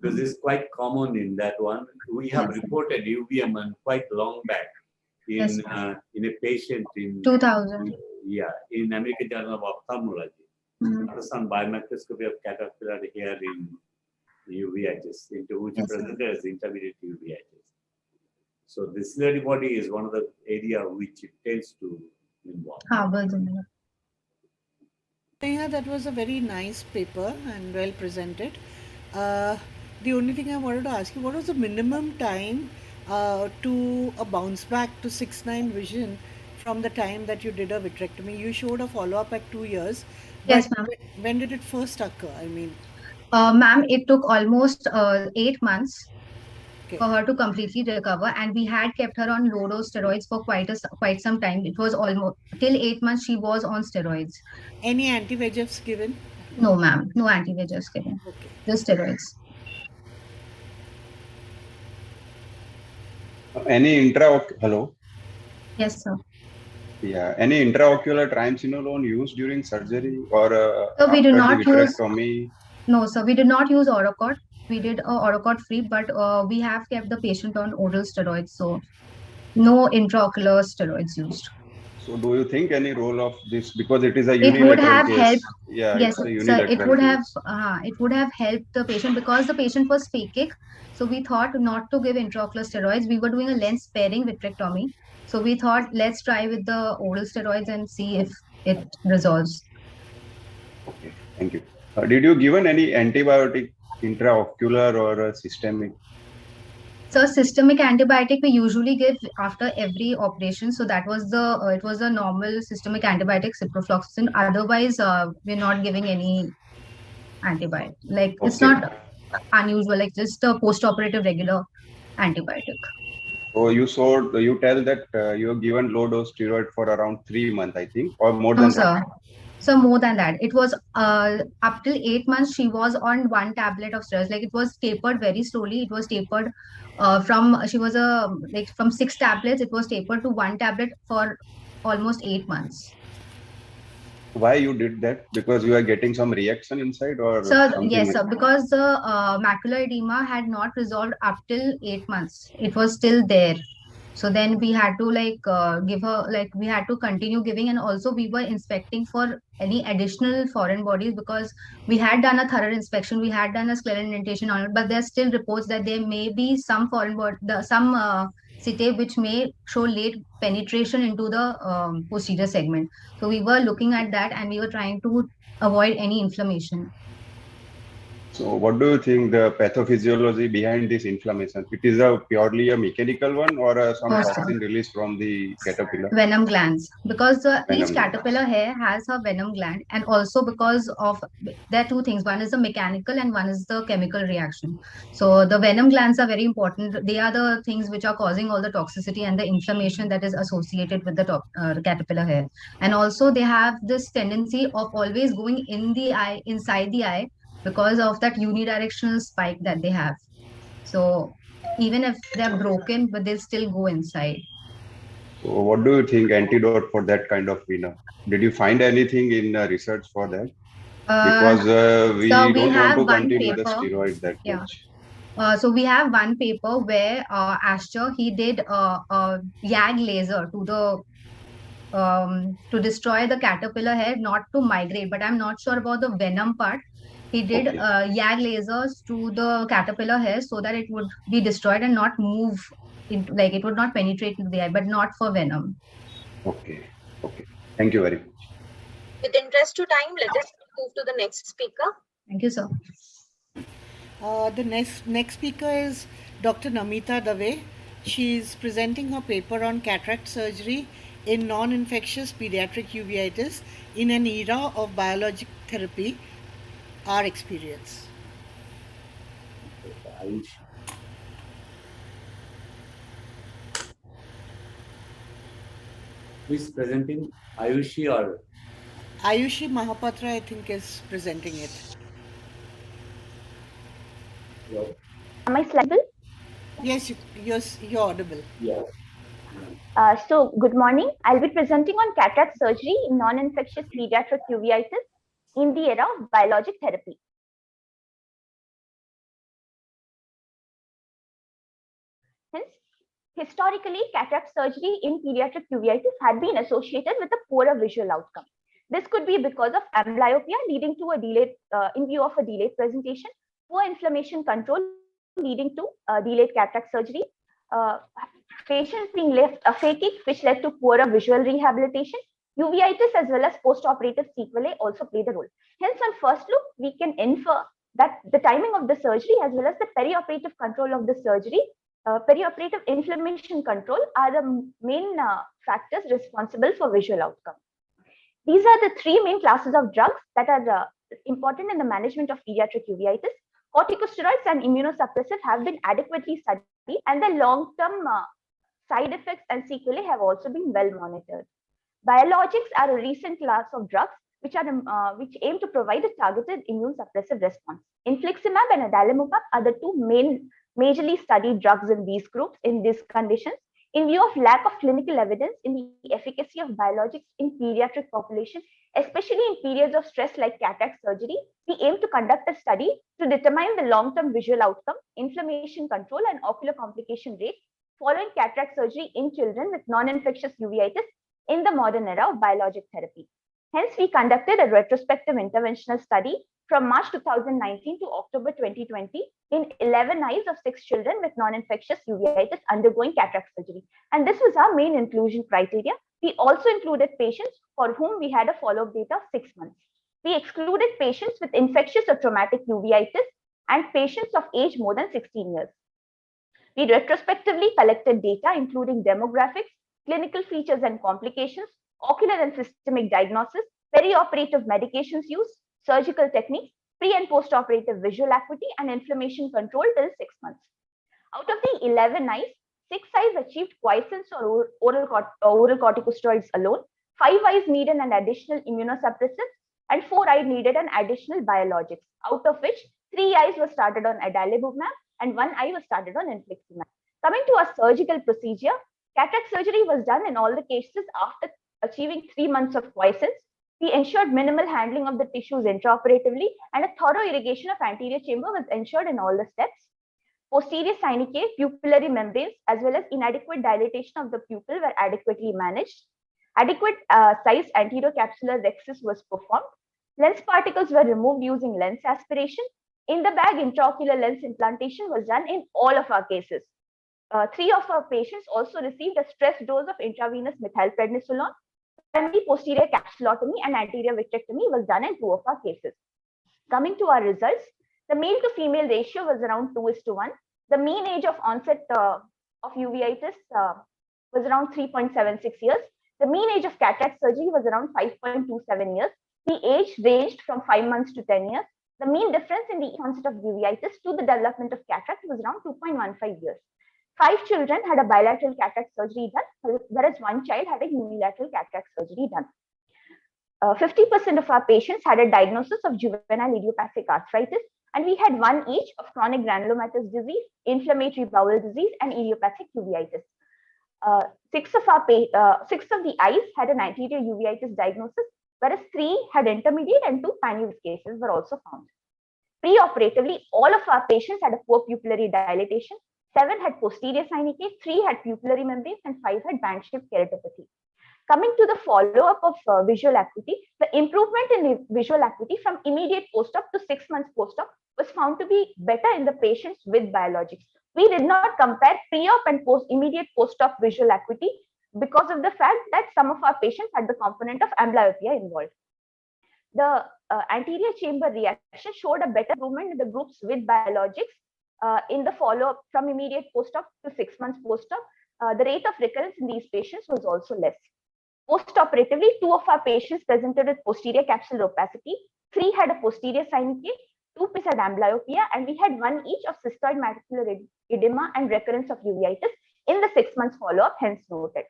because this is quite common in that one. We have reported UVM and quite long back in a patient in 2000. In American Journal of Ophthalmology. After some biomicroscopy of caterpillar hair in uveitis, into which presented as intermediate uveitis. So the ciliary body is one of the area which it tends to involve. Yeah, that was a very nice paper and well presented. The only thing I wanted to ask you, what was the minimum time to a bounce back to 6/9 vision from the time that you did a vitrectomy? You showed a follow-up at 2 years. Yes, but ma'am. When did it first occur? I mean, Ma'am, it took almost 8 months okay. for her to completely recover, and we had kept her on low dose steroids for quite some time. It was almost till 8 months she was on steroids. Any anti-VEGFs given? No, ma'am, no anti-VEGFs given. Okay. Just steroids. Hello. Yes, sir. Yeah. Any intraocular triamcinolone used during surgery or So we do not use. vitrectomy? No, sir. We did not use Oracort. We did Oracort free, but we have kept the patient on oral steroids. So no intraocular steroids used. So do you think any role of this, because it is a It unilateral would have case? helped. Yeah, Yes, it's a sir. unilateral It would case. have. It would have helped the patient because the patient was phakic. So we thought not to give intraocular steroids. We were doing a lens sparing vitrectomy. So we thought let's try with the oral steroids and see if it resolves. Okay, thank you. Did you given any antibiotic intraocular or systemic? So systemic antibiotic we usually give after every operation. So that was the it was a normal systemic antibiotic, ciprofloxacin. Otherwise, we're not giving any antibiotic. Like it's not unusual, like just a post-operative regular antibiotic. So you tell that you have given low dose steroid for around 3 months, I think, or more No, than sir. that. So more than that, it was up till 8 months. She was on 1 tablet of steroids. Like it was tapered very slowly. It was tapered from 6 tablets. It was tapered to 1 tablet for almost 8 months. Why you did that? Because you are getting some reaction inside, or Yes, sir. Because the macular edema had not resolved up till 8 months. It was still there. So then we had to give her, we had to continue giving, and also we were inspecting for any additional foreign bodies because we had done a thorough inspection. We had done a scleral indentation on it, but there's still reports that there may be some foreign body, some setae which may show late penetration into the posterior segment. So we were looking at that and we were trying to avoid any inflammation. So what do you think the pathophysiology behind this inflammation? It is purely a mechanical one or some toxin released from the caterpillar? Venom glands, because each caterpillar hair has a venom gland, and also because of there are two things. One is the mechanical and one is the chemical reaction. So the venom glands are very important. They are the things which are causing all the toxicity and the inflammation that is associated with the caterpillar hair. And also they have this tendency of always going in the eye, inside the eye, because of that unidirectional spike that they have. So even if they're broken, but they'll still go inside. So what do you think antidote for that kind of venom? Did you find anything in research for that? Because we don't want to continue the steroid that much. So we have one paper where Asher, he did a YAG laser to the to destroy the caterpillar hair, not to migrate, but I'm not sure about the venom part. He did YAG lasers to the caterpillar hair so that it would be destroyed and not move, like it would not penetrate into the eye, but not for venom. Okay. Thank you very much. With interest to time, let us move to the next speaker. Thank you, sir. The next speaker is Dr. Namita Dave. She is presenting her paper on cataract surgery in non-infectious pediatric uveitis in an era of biologic therapy. Our experience. Who is presenting? Ayushi or? Ayushi Mahapatra, I think, is presenting it. Hello. Am I audible? Yes, you're audible. Yeah. So, good morning. I'll be presenting on cataract surgery in non-infectious pediatric uveitis. in the era of biologic therapy. Hence, historically, cataract surgery in pediatric uveitis had been associated with a poorer visual outcome. This could be because of amblyopia leading to a delayed, in view of a delayed presentation, poor inflammation control leading to delayed cataract surgery, patients being left aphakic, which led to poorer visual rehabilitation. Uveitis as well as post-operative sequelae also played a role. Hence, on first look, we can infer that the timing of the surgery as well as the perioperative control of the surgery, perioperative inflammation control are the main factors responsible for visual outcome. These are the three main classes of drugs that are important in the management of pediatric uveitis. Corticosteroids and immunosuppressive have been adequately studied, and the long-term side effects and sequelae have also been well monitored. Biologics are a recent class of drugs which aim to provide a targeted immune suppressive response. Infliximab and adalimumab are the two majorly studied drugs in these groups in these conditions. In view of lack of clinical evidence in the efficacy of biologics in pediatric population, especially in periods of stress like cataract surgery, we aim to conduct a study to determine the long-term visual outcome, inflammation control, and ocular complication rates following cataract surgery in children with non-infectious uveitis in the modern era of biologic therapy. Hence, we conducted a retrospective interventional study from March 2019 to October 2020 in 11 eyes of 6 children with non-infectious uveitis undergoing cataract surgery. And this was our main inclusion criteria. We also included patients for whom we had a follow-up data of 6 months. We excluded patients with infectious or traumatic uveitis and patients of age more than 16 years. We retrospectively collected data including demographics, clinical features and complications, ocular and systemic diagnosis, perioperative medications use, surgical techniques, pre and post-operative visual acuity, and inflammation control till 6 months. Out of the 11 eyes, 6 eyes achieved quiescence or oral corticosteroids alone, 5 eyes needed an additional immunosuppressive, and 4 eyes needed an additional biologics, out of which 3 eyes were started on adalimumab and 1 eye was started on infliximab. Coming to our surgical procedure, cataract surgery was done in all the cases after achieving 3 months of quiescence. We ensured minimal handling of the tissues intraoperatively, and a thorough irrigation of anterior chamber was ensured in all the steps. Posterior synechiae, pupillary membranes, as well as inadequate dilatation of the pupil were adequately managed. Adequate sized anterior capsular rhexis was performed. Lens particles were removed using lens aspiration. In the bag, intraocular lens implantation was done in all of our cases. 3 of our patients also received a stress dose of intravenous methylprednisolone. Primary posterior capsulotomy and anterior vitrectomy was done in 2 of our cases. Coming to our results, the male to female ratio was around 2:1. The mean age of onset of uveitis was around 3.76 years. The mean age of cataract surgery was around 5.27 years. The age ranged from 5 months to 10 years. The mean difference in the onset of uveitis to the development of cataract was around 2.15 years. 5 children had a bilateral cataract surgery done, whereas 1 child had a unilateral cataract surgery done. 50% of our patients had a diagnosis of juvenile idiopathic arthritis, and we had 1 each of chronic granulomatous disease, inflammatory bowel disease, and idiopathic uveitis. 6 of the eyes had an anterior uveitis diagnosis, whereas 3 had intermediate and 2 panuvus cases were also found. Preoperatively, all of our patients had a poor pupillary dilatation. 7 had posterior synechiae, 3 had pupillary membranes, and 5 had band-shaped keratopathy. Coming to the follow-up of visual acuity, the improvement in visual acuity from immediate post-op to 6 months post-op was found to be better in the patients with biologics. We did not compare pre-op and immediate post-op visual acuity because of the fact that some of our patients had the component of amblyopia involved. The anterior chamber reaction showed a better improvement in the groups with biologics. In the follow-up from immediate post-op to 6 months post-op, the rate of recurrence in these patients was also less. Post-operatively, 2 of our patients presented with posterior capsular opacity, 3 had a posterior synechiae, 2 patients had amblyopia, and we had 1 each of cystoid macular edema and recurrence of uveitis in the 6 months follow-up, hence noted.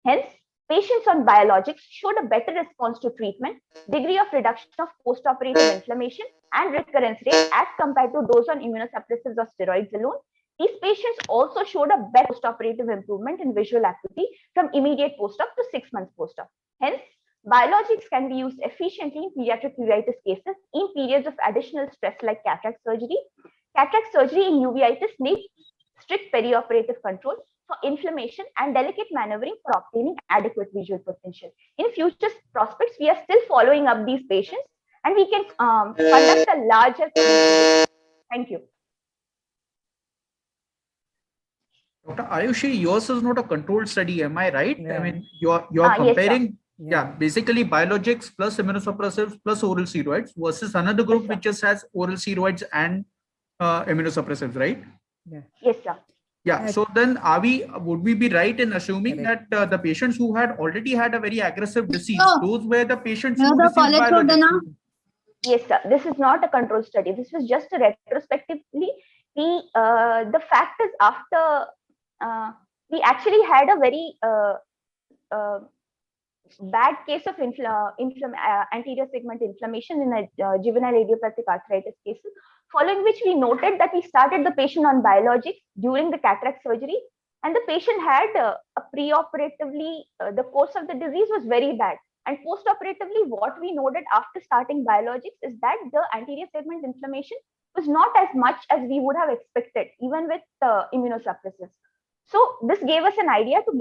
Hence, patients on biologics showed a better response to treatment, degree of reduction of post-operative inflammation, and recurrence rate as compared to those on immunosuppressives or steroids alone. These patients also showed a better post-operative improvement in visual acuity from immediate post-op to 6 months post-op. Hence, Biologics can be used efficiently in pediatric uveitis cases in periods of additional stress like cataract surgery. Cataract surgery in uveitis needs strict perioperative control for inflammation and delicate maneuvering for obtaining adequate visual potential. In future prospects, we are still following up these patients and we can conduct a larger community. Thank you. Dr. Ayushi, yours is not a controlled study, am I right? Yeah. I mean, you're comparing, basically biologics plus immunosuppressives plus oral steroids versus another group which just has oral steroids and immunosuppressives, right? Yeah. Yes, sir. Yeah. So then, would we be right in assuming that the patients who had already had a very aggressive disease, those were the patients who received biologics? Yes, sir. This is not a control study. This was just a retrospectively. The fact is, after we actually had a very bad case of anterior segment inflammation in a juvenile idiopathic arthritis cases, following which we noted that we started the patient on biologics during the cataract surgery, and the patient had preoperatively, the course of the disease was very bad. And postoperatively, what we noted after starting biologics is that the anterior segment inflammation was not as much as we would have expected, even with immunosuppressants. So this gave us an idea to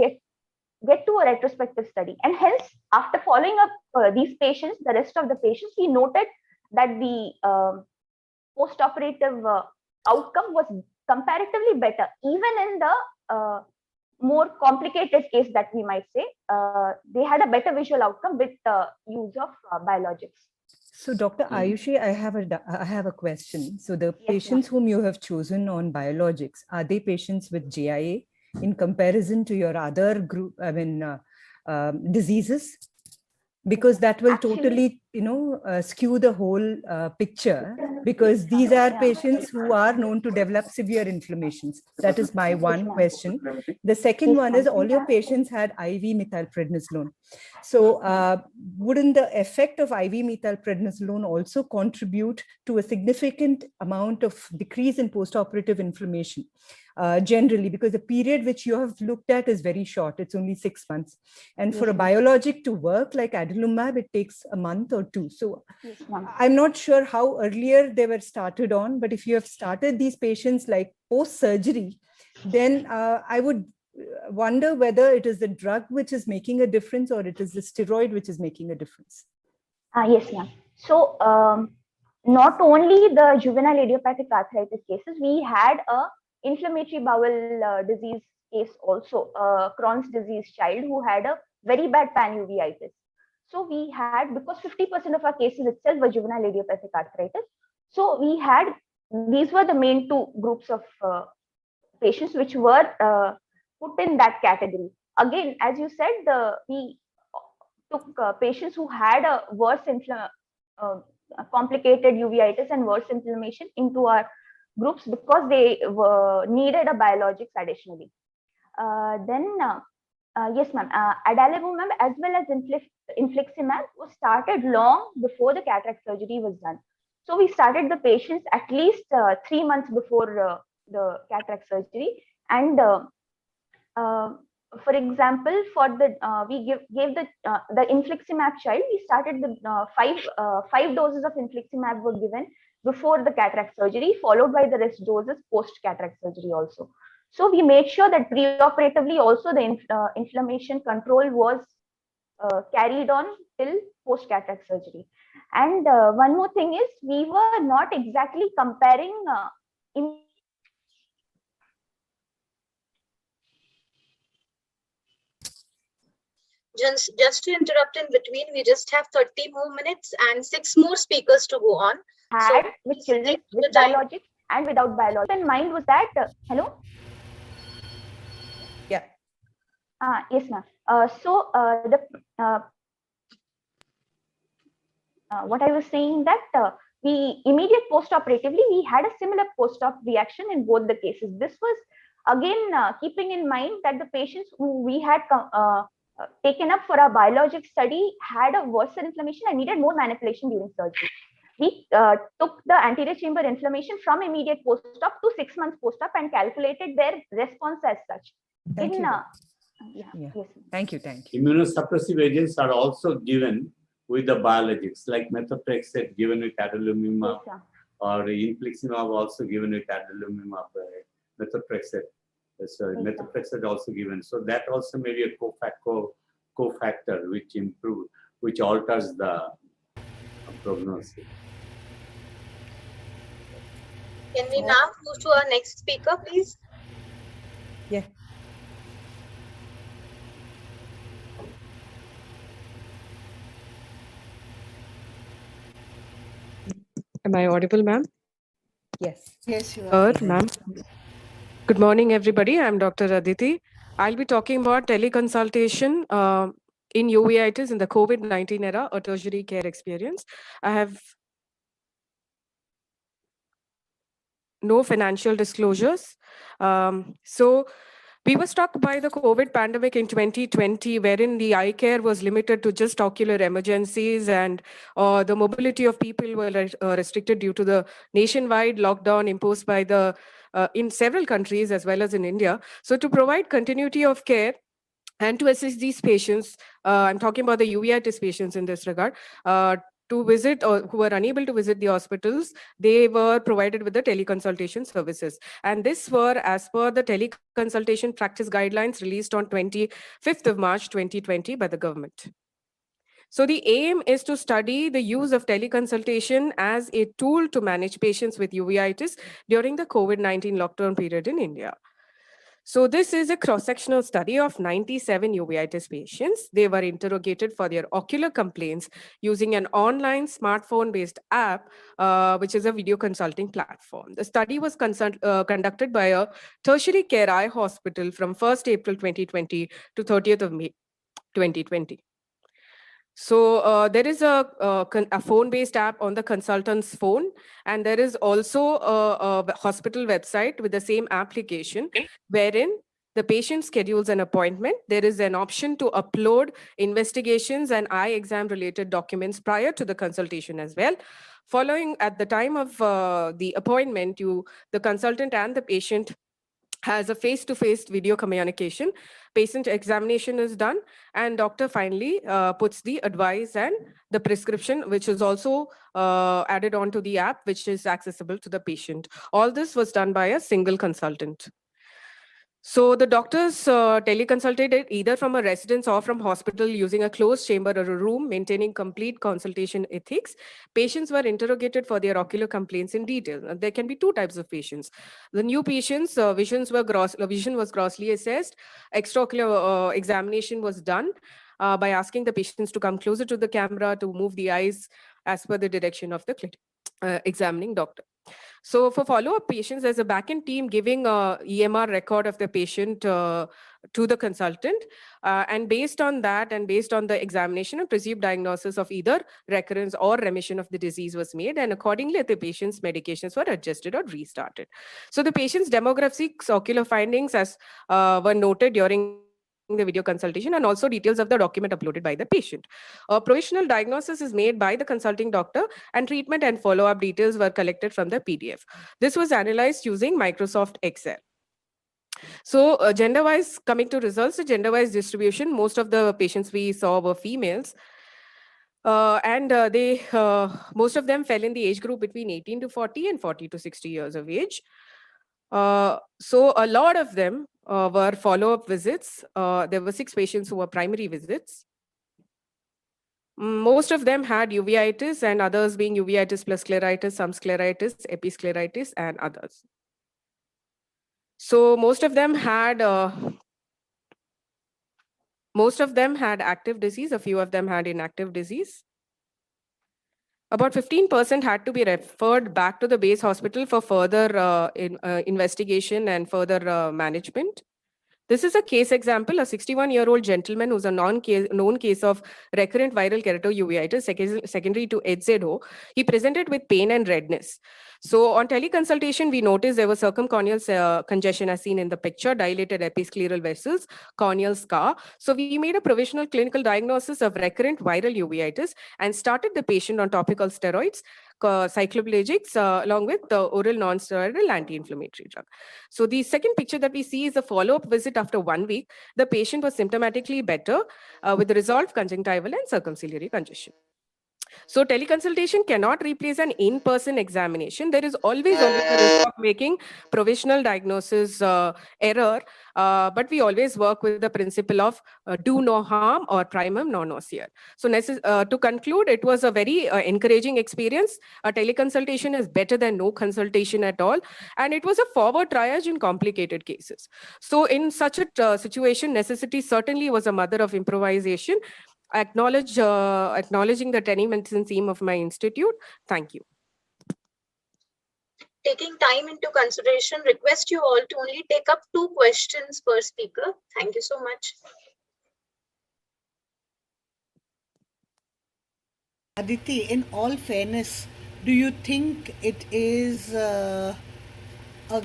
get to a retrospective study. And hence, after following up these patients, the rest of the patients, we noted that the postoperative outcome was comparatively better, even in the more complicated case that we might say. They had a better visual outcome with the use of biologics. So, Dr. Ayushi, I have a question. So, the patients whom you have chosen on biologics, are they patients with JIA in comparison to your other group? I mean, diseases? Because that will totally, skew the whole picture, because these are patients who are known to develop severe inflammations. That is my one question. The second one is, all your patients had IV methylprednisolone. So wouldn't the effect of IV methylprednisolone also contribute to a significant amount of decrease in postoperative inflammation? Generally, because the period which you have looked at is very short, it's only 6 months. And for a biologic to work like adalimumab, it takes a month or two. So I'm not sure how earlier they were started on, but if you have started these patients like post-surgery, then I would wonder whether it is the drug which is making a difference or it is the steroid which is making a difference. Yes, ma'am. So not only the juvenile idiopathic arthritis cases, we had a inflammatory bowel disease case also, Crohn's disease child who had a very bad panuveitis. So we had, because 50% of our cases itself were juvenile idiopathic arthritis. So we had, these were the main two groups of patients which were put in that category. Again, as you said, we took patients who had a worse complicated uveitis and worse inflammation into our groups because they needed a biologics additionally. Yes, ma'am. Adalimumab as well as infliximab was started long before the cataract surgery was done. So we started the patients at least 3 months before the cataract surgery. And for example, for the we gave the infliximab child, we started the five doses of infliximab were given before the cataract surgery, followed by the rest doses post cataract surgery also. So we made sure that preoperatively also the inflammation control was carried on till post cataract surgery. And one more thing is, we were not exactly comparing Just to interrupt in between, we just have 30 more minutes and 6 more speakers to go on. Had with children with biologics and without biologics. In mind was that hello. Yeah. Yes, ma'am. What I was saying that we immediate post-operatively we had a similar post-op reaction in both the cases. This was again keeping in mind that the patients who we had taken up for our biologic study had a worse inflammation and needed more manipulation during surgery. We took the anterior chamber inflammation from immediate post-op to 6 months post-op and calculated their response as such. Thank you. Yeah. Yeah. Yes. Thank you. Thank you. Immunosuppressive agents are also given with the biologics, like methotrexate given with adalimumab, Yes, sir. or infliximab also given with adalimumab, methotrexate. So Yes, methotrexate also given. So that also may be a cofactor which alters the prognosis. Can we now move to our next speaker, please? Yeah. Am I audible, ma'am? Yes. Yes, you are. Ma'am. Good morning, everybody. I'm Dr. Aditi. I'll be talking about teleconsultation in uveitis in the COVID-19 era, a tertiary care experience. I have no financial disclosures. So we were struck by the COVID pandemic in 2020, wherein the eye care was limited to just ocular emergencies, and the mobility of people were restricted due to the nationwide lockdown imposed by the in several countries as well as in India. So to provide continuity of care and to assist these patients, I'm talking about the uveitis patients in this regard, to visit or who were unable to visit the hospitals, they were provided with the teleconsultation services. And this were as per the teleconsultation practice guidelines released on 25th of March 2020 by the government. So the aim is to study the use of teleconsultation as a tool to manage patients with uveitis during the COVID-19 lockdown period in India. So this is a cross-sectional study of 97 uveitis patients. They were interrogated for their ocular complaints using an online smartphone-based app, which is a video consulting platform. The study was conducted by a tertiary care eye hospital from 1st April 2020 to 30th of May 2020. So there is a phone-based app on the consultant's phone, and there is also a hospital website with the same application, wherein the patient schedules an appointment. There is an option to upload investigations and eye exam-related documents prior to the consultation as well. Following at the time of the appointment, the consultant and the patient has a face-to-face video communication. Patient examination is done, and doctor finally puts the advice and the prescription, which is also added on to the app, which is accessible to the patient. All this was done by a single consultant. So the doctors teleconsulted either from a residence or from hospital using a closed chamber or a room, maintaining complete consultation ethics. Patients were interrogated for their ocular complaints in detail. There can be two types of patients. The new patients, vision was grossly assessed. Extraocular examination was done by asking the patients to come closer to the camera to move the eyes as per the direction of the examining doctor. So for follow-up patients, there's a backend team giving a EMR record of the patient to the consultant. And based on that and based on the examination, a perceived diagnosis of either recurrence or remission of the disease was made. And accordingly, the patient's medications were adjusted or restarted. So the patient's demographics, ocular findings were noted during the video consultation, and also details of the document uploaded by the patient. A provisional diagnosis is made by the consulting doctor, and treatment and follow-up details were collected from the PDF. This was analyzed using Microsoft Excel. So gender-wise, coming to results, the gender-wise distribution, most of the patients we saw were females. Most of them fell in the age group between 18 to 40 and 40 to 60 years of age. So a lot of them were follow-up visits. There were 6 patients who were primary visits. Most of them had uveitis, and others being uveitis plus scleritis, some scleritis, episcleritis, and others. So most of them had active disease. A few of them had inactive disease. About 15% had to be referred back to the base hospital for further investigation and further management. This is a case example, a 61-year-old gentleman who's a known case of recurrent viral keratouveitis secondary to HZO. He presented with pain and redness. So on teleconsultation, we noticed there was circumcorneal congestion as seen in the picture, dilated episcleral vessels, corneal scar. So we made a provisional clinical diagnosis of recurrent viral uveitis and started the patient on topical steroids. cycloplegics along with the oral non-steroidal anti-inflammatory drug. So the second picture that we see is a follow-up visit after 1 week. The patient was symptomatically better with resolved conjunctival and circumciliary congestion. So teleconsultation cannot replace an in-person examination. There is always a risk of making provisional diagnosis error, but we always work with the principle of do no harm or primum non nocere. So to conclude, it was a very encouraging experience. A teleconsultation is better than no consultation at all, and it was a forward triage in complicated cases. So in such a situation, necessity certainly was a mother of improvisation. Acknowledging the telemedicine theme of my institute. Thank you. Taking time into consideration, request you all to only take up 2 questions per speaker. Thank you so much. Aditi, in all fairness, do you think it is a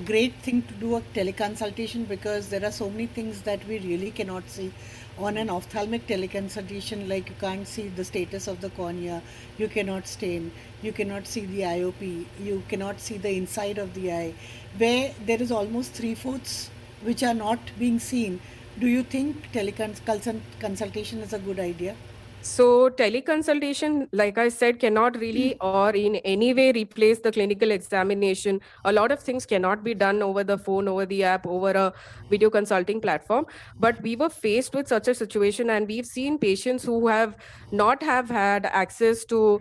great thing to do a teleconsultation, because there are so many things that we really cannot see on an ophthalmic teleconsultation, like you can't see the status of the cornea, you cannot stain, you cannot see the IOP, you cannot see the inside of the eye, where there is almost 3/4 which are not being seen. Do you think teleconsultation is a good idea? So teleconsultation, like I said, cannot really or in any way replace the clinical examination. A lot of things cannot be done over the phone, over the app, over a video consulting platform. But we were faced with such a situation, and we've seen patients who have not had access to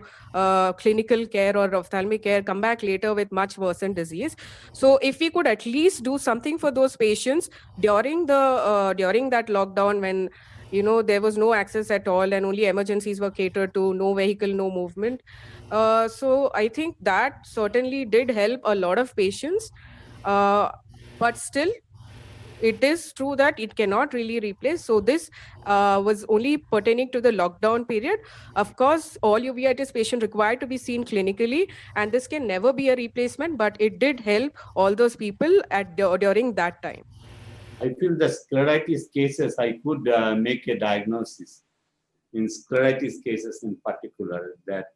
clinical care or ophthalmic care come back later with much worsened disease. So if we could at least do something for those patients during that lockdown, when there was no access at all and only emergencies were catered to, no vehicle, no movement. So I think that certainly did help a lot of patients. But still, it is true that it cannot really replace. So this was only pertaining to the lockdown period. Of course, all uveitis patients required to be seen clinically, and this can never be a replacement, but it did help all those people during that time. I feel the scleritis cases, I could make a diagnosis in scleritis cases in particular, that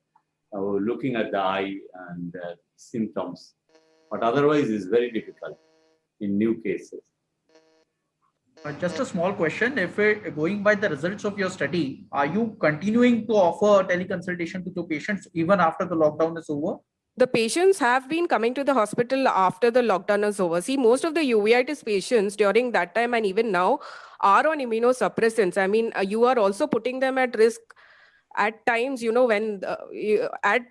looking at the eye and symptoms, but otherwise is very difficult in new cases. Just a small question. If we're going by the results of your study, are you continuing to offer teleconsultation to the patients even after the lockdown is over? The patients have been coming to the hospital after the lockdown is over. See, most of the uveitis patients during that time and even now are on immunosuppressants. I mean, you are also putting them at risk at times, when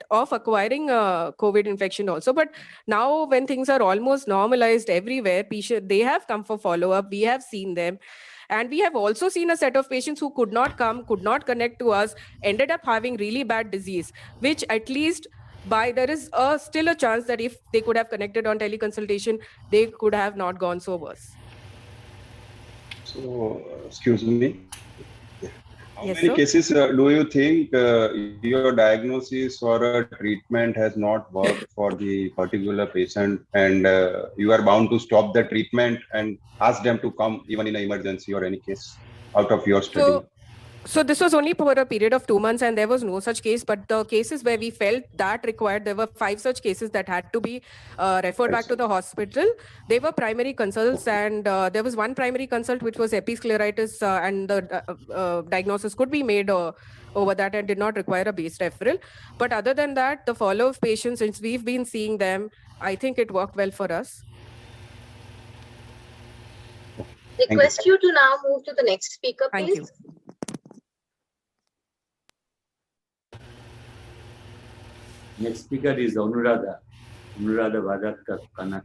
of acquiring COVID infection also. But now when things are almost normalized everywhere, they have come for follow-up. We have seen them. And we have also seen a set of patients who could not come, could not connect to us, ended up having really bad disease, which at least there is still a chance that if they could have connected on teleconsultation, they could have not gone so worse. So, excuse me. How Yes, many sir? cases do you think your diagnosis or a treatment has not worked for the particular patient, and you are bound to stop the treatment and ask them to come even in an emergency or any case out of your study? So this was only for a period of 2 months, and there was no such case. But the cases where we felt that required, there were 5 such cases that had to be referred back to the hospital. They were primary consults, and there was one primary consult which was episcleritis, and the diagnosis could be made over that and did not require a base referral. But other than that, the follow-up patients, since we've been seeing them, I think it worked well for us. Request you to now move to the next speaker, please. Thank you. Next speaker is Anuradha Vadakkar-Kanak.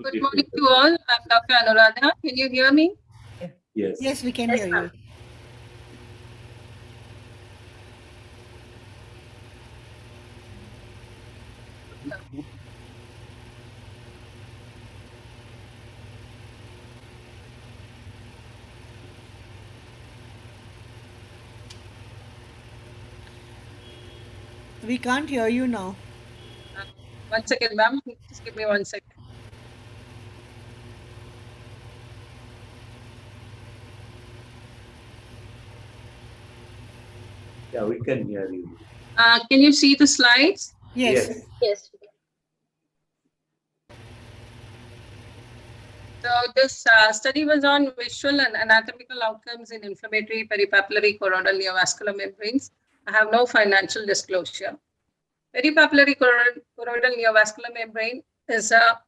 Good morning to all. I'm Dr. Anuradha. Can you hear me? Yes. Yes, we can hear you. We can't hear you now. 1 second, ma'am. Just give me 1 second. Yeah, we can hear you. Can you see the slides? Yes. Yes. So this study was on visual and anatomical outcomes in inflammatory peripapillary choroidal neovascular membranes. I have no financial disclosure. Peripapillary choroidal neovascular membrane is a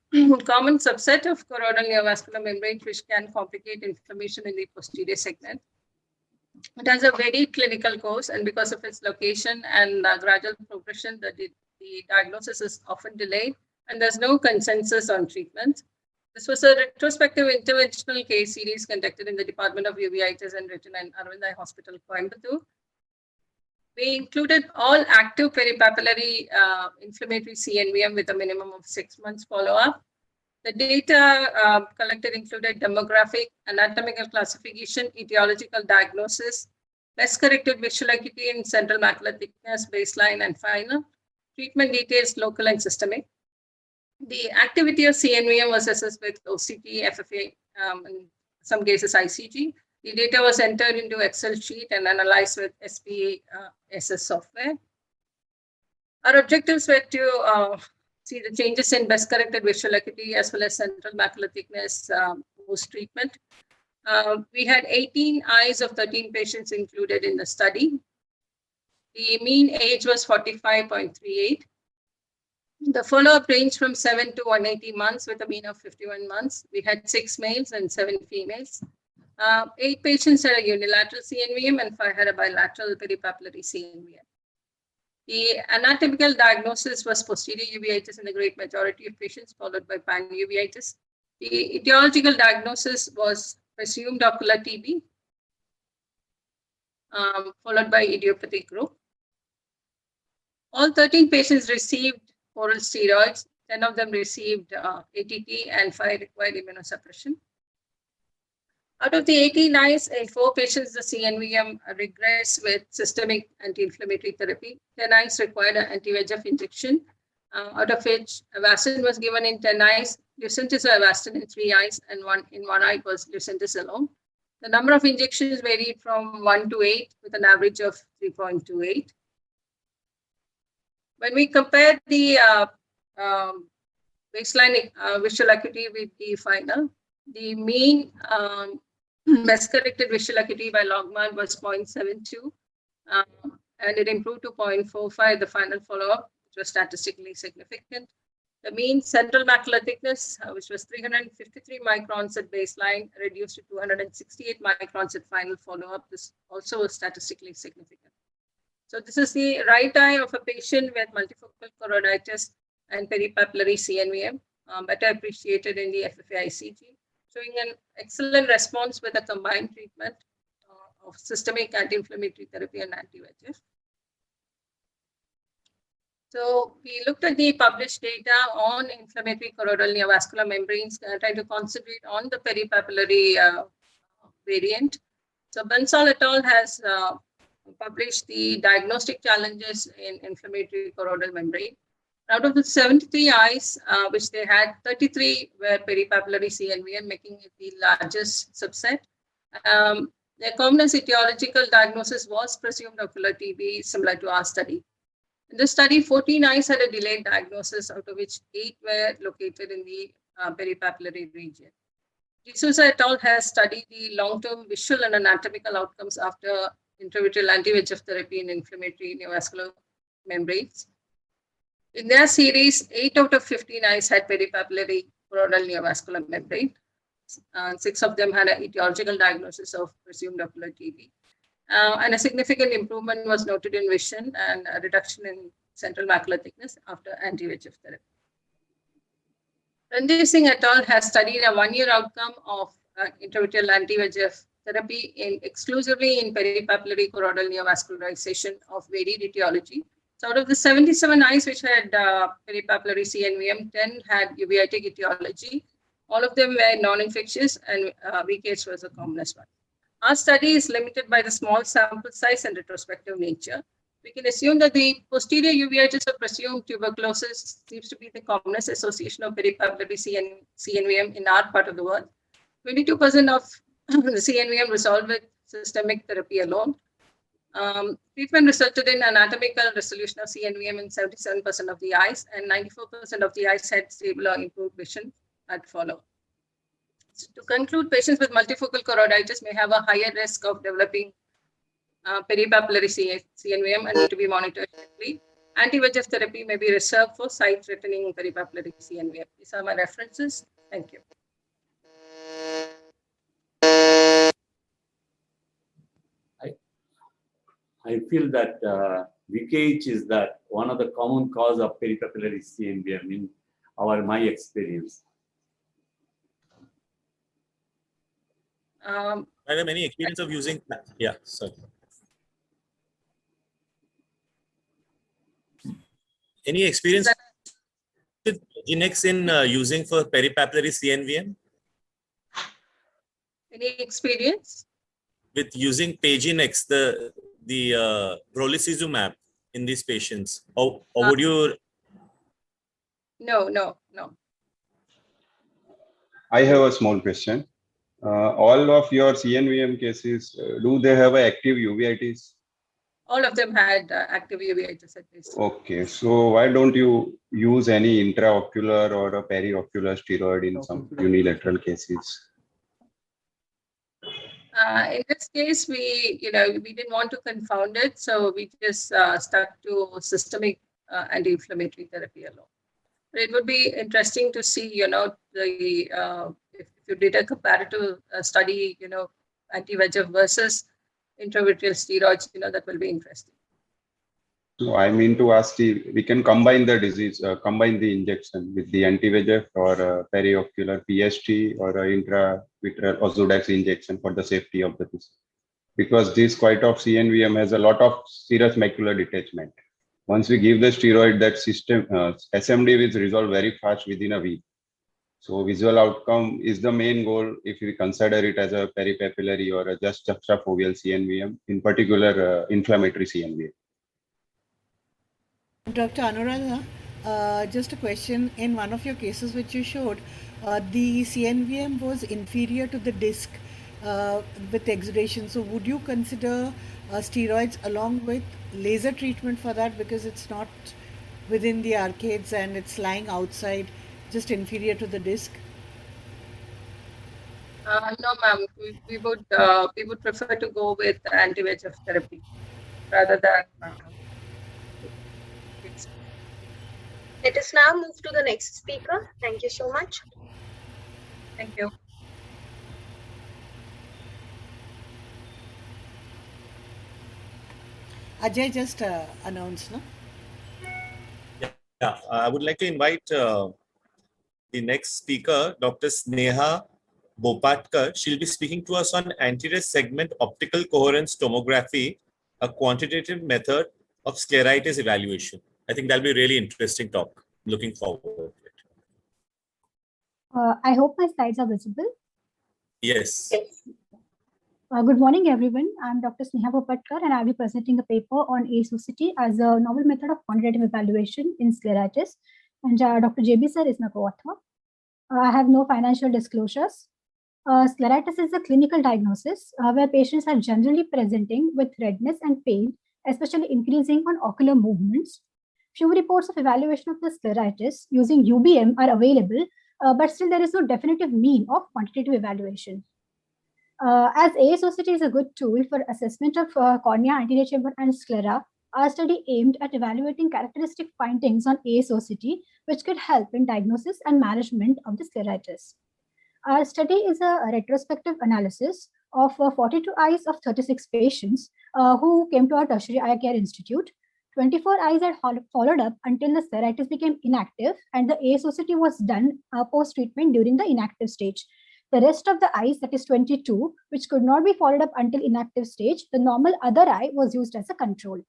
common subset of choroidal neovascular membranes which can complicate inflammation in the posterior segment. It has a very clinical course, and because of its location and gradual progression, the diagnosis is often delayed, and there's no consensus on treatment. This was a retrospective interventional case series conducted in the Department of Uveitis and Retina in Aravind Eye Hospital, Coimbatore. We included all active peripapillary inflammatory CNVM with a minimum of 6 months follow-up. The data collected included demographic, anatomical classification, etiological diagnosis, best-corrected visual acuity in central macular thickness, baseline, and final. Treatment details, local and systemic. The activity of CNVM was assessed with OCT, FFA, in some cases ICG. The data was entered into Excel sheet and analyzed with SPSS software. Our objectives were to see the changes in best corrected visual acuity as well as central macular thickness post-treatment. We had 18 eyes of 13 patients included in the study. The mean age was 45.38. The follow-up ranged from 7 to 180 months with a mean of 51 months. We had 6 males and 7 females. 8 patients had a unilateral CNVM and 5 had a bilateral peripapillary CNVM. The anatomical diagnosis was posterior uveitis in the great majority of patients, followed by panuveitis. The etiological diagnosis was presumed ocular TB, followed by idiopathic group. All 13 patients received oral steroids. 10 of them received ATT and 5 required immunosuppression. Out of the 18 eyes, in 4 patients, the CNVM regressed with systemic anti-inflammatory therapy. 10 eyes required an anti-VEGF injection, out of which Avastin was given in 10 eyes, Lucentis or Avastin in 3 eyes, and in one eye was Lucentis alone. The number of injections varied from 1 to 8 with an average of 3.28. When we compared the baseline visual acuity with the final, the mean best corrected visual acuity by logMAR was 0.72, and it improved to 0.45 the final follow-up, which was statistically significant. The mean central macular thickness, which was 353 microns at baseline, reduced to 268 microns at final follow-up. This also was statistically significant. So this is the right eye of a patient with multifocal choroiditis and peripapillary CNVM, better appreciated in the FFA-ICG, showing an excellent response with a combined treatment of systemic anti-inflammatory therapy and anti-VEGF. So we looked at the published data on inflammatory choroidal neovascular membranes, trying to concentrate on the peripapillary variant. So Bansal et al. Has published the diagnostic challenges in inflammatory choroidal membrane. Out of the 73 eyes, which they had, 33 were peripapillary CNVM, making it the largest subset. The commonest etiological diagnosis was presumed ocular TB, similar to our study. In this study, 14 eyes had a delayed diagnosis, out of which 8 were located in the peripapillary region. D'Souza et al. Has studied the long-term visual and anatomical outcomes after intravitreal anti-VEGF therapy in inflammatory neovascular membranes. In their series, 8 out of 15 eyes had peripapillary choroidal neovascular membrane. 6 of them had an etiological diagnosis of presumed ocular TB. And a significant improvement was noted in vision and a reduction in central macular thickness after anti-VEGF therapy. Ranjit Singh et al. Has studied a 1-year outcome of intravitreal anti-VEGF therapy exclusively in peripapillary choroidal neovascularization of varied etiology. So out of the 77 eyes which had peripapillary CNVM, 10 had uveitic etiology. All of them were non-infectious, and VKH was the commonest one. Our study is limited by the small sample size and retrospective nature. We can assume that the posterior uveitis of presumed tuberculosis seems to be the commonest association of peripapillary CNVM in our part of the world. 22% of the CNVM resolved with systemic therapy alone. 3 Treatment resulted in anatomical resolution of CNVM in 77% of the eyes, and 94% of the eyes had stable or improved vision at follow. So to conclude, patients with multifocal choroiditis may have a higher risk of developing peripapillary CNVM and need to be monitored carefully. Anti-VEGF therapy may be reserved for sight-threatening peripapillary CNVM. These are my references. Thank you. I feel that VKH is that one of the common cause of peripapillary CNVM in my experience. Madam, any experience of using? Yeah, sorry. Any experience with Pagenex in using for peripapillary CNVM? Any experience? With using Pagenex, the brolucizumab in these patients, or would you? No. I have a small question. All of your CNVM cases, do they have active uveitis? All of them had active uveitis at least. Okay, so why don't you use any intraocular or a periocular steroid in some unilateral cases? In this case, we didn't want to confound it, so we just stuck to systemic anti-inflammatory therapy alone. But it would be interesting to see, if you did a comparative study, anti-VEGF versus intravitreal steroids, that will be interesting. So I mean to ask you, we can combine the disease, combine the injection with the anti-VEGF or periocular PST or intravitreal Ozurdex injection for the safety of the disease. Because this quite of CNVM has a lot of serious macular detachment. Once we give the steroid, that system SMD is resolved very fast within a week. So visual outcome is the main goal if we consider it as a peripapillary or a just juxtafoveal CNVM, in particular inflammatory CNVM. Dr. Anuradha, just a question. In one of your cases which you showed, the CNVM was inferior to the disc with exudation. So would you consider steroids along with laser treatment for that, because it's not within the arcades and it's lying outside, just inferior to the disc? No, ma'am. We would prefer to go with anti-VEGF therapy rather than. Let us now move to the next speaker. Thank you so much. Thank you. Ajay just announced, no? Yeah, I would like to invite the next speaker, Dr. Sneha Bopatkar. She'll be speaking to us on anterior segment optical coherence tomography, a quantitative method of scleritis evaluation. I think that'll be a really interesting talk. Looking forward to it. I hope my slides are visible. Yes. Good morning, everyone. I'm Dr. Sneha Bopatkar, and I'll be presenting a paper on ASOCT as a novel method of quantitative evaluation in scleritis. And Dr. JB sir is my co-author. I have no financial disclosures. Scleritis is a clinical diagnosis where patients are generally presenting with redness and pain, especially increasing on ocular movements. Few reports of evaluation of the scleritis using UBM are available, but still there is no definitive mean of quantitative evaluation. As ASOCT is a good tool for assessment of cornea, anterior chamber, and sclera, our study aimed at evaluating characteristic findings on ASOCT, which could help in diagnosis and management of the scleritis. Our study is a retrospective analysis of 42 eyes of 36 patients who came to our tertiary eye care institute. 24 eyes had followed up until the scleritis became inactive, and the ASOCT was done post-treatment during the inactive stage. The rest of the eyes, that is 22, which could not be followed up until inactive stage, the normal other eye was used as a control.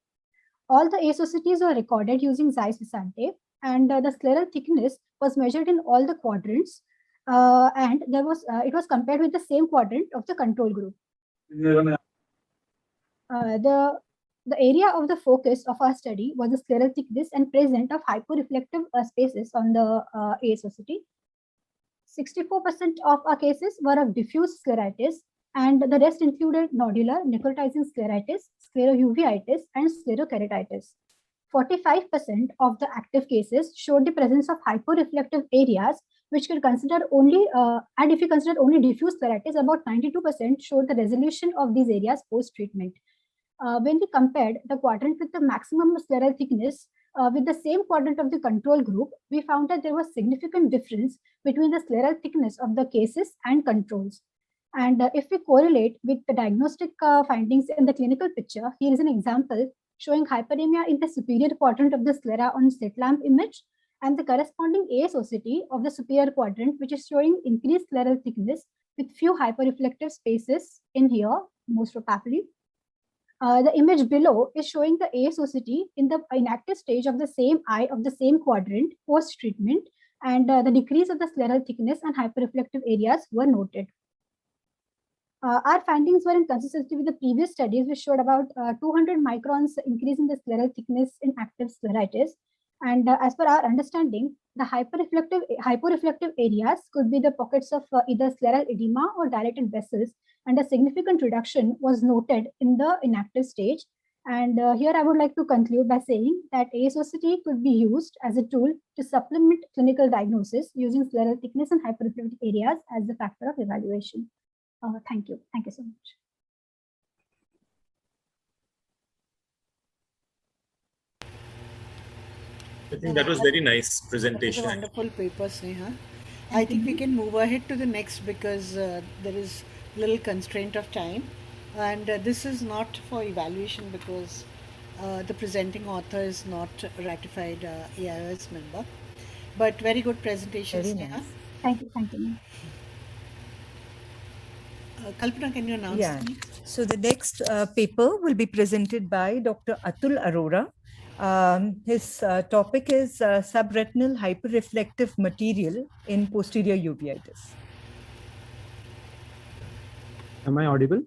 All the ASOCTs were recorded using Zeiss Visante, and the scleral thickness was measured in all the quadrants, and it was compared with the same quadrant of the control group. The area of the focus of our study was the scleral thickness and presence of hyporeflective spaces on the ASOCT. 64% of our cases were of diffuse scleritis, And the rest included nodular necrotizing scleritis, sclerouveitis, and sclerokeratitis. 45% of the active cases showed the presence of hyporeflective areas, which could consider only, and if you consider only diffuse scleritis, about 92% showed the resolution of these areas post-treatment. When we compared the quadrant with the maximum scleral thickness with the same quadrant of the control group, we found that there was significant difference between the scleral thickness of the cases and controls. And if we correlate with the diagnostic findings in the clinical picture, here is an example showing hyperemia in the superior quadrant of the sclera on slit lamp image, and the corresponding ASOCT of the superior quadrant, which is showing increased scleral thickness with few hyperreflective spaces in here, most probably. The image below is showing the ASOCT in the inactive stage of the same eye of the same quadrant post-treatment, and the decrease of the scleral thickness and hyperreflective areas were noted. Our findings were in consistency with the previous studies, which showed about 200 microns increase in the scleral thickness in active scleritis. And as per our understanding, the hyporeflective areas could be the pockets of either scleral edema or dilated vessels, and a significant reduction was noted in the inactive stage. And here I would like to conclude by saying that ASOCT could be used as a tool to supplement clinical diagnosis using scleral thickness and hyporeflective areas as the factor of evaluation. Thank you. Thank you so much. I think that was very nice presentation. That was a wonderful paper, Sneha. I think we can move ahead to the next because there is little constraint of time, and this is not for evaluation because the presenting author is not ratified AIOS member. But very good presentation, Very Sneha. nice. Thank you. Thank you. Kalpana, can you announce? Yeah. So the next paper will be presented by Dr. Atul Arora. His topic is subretinal hyperreflective material in posterior uveitis. Am I audible?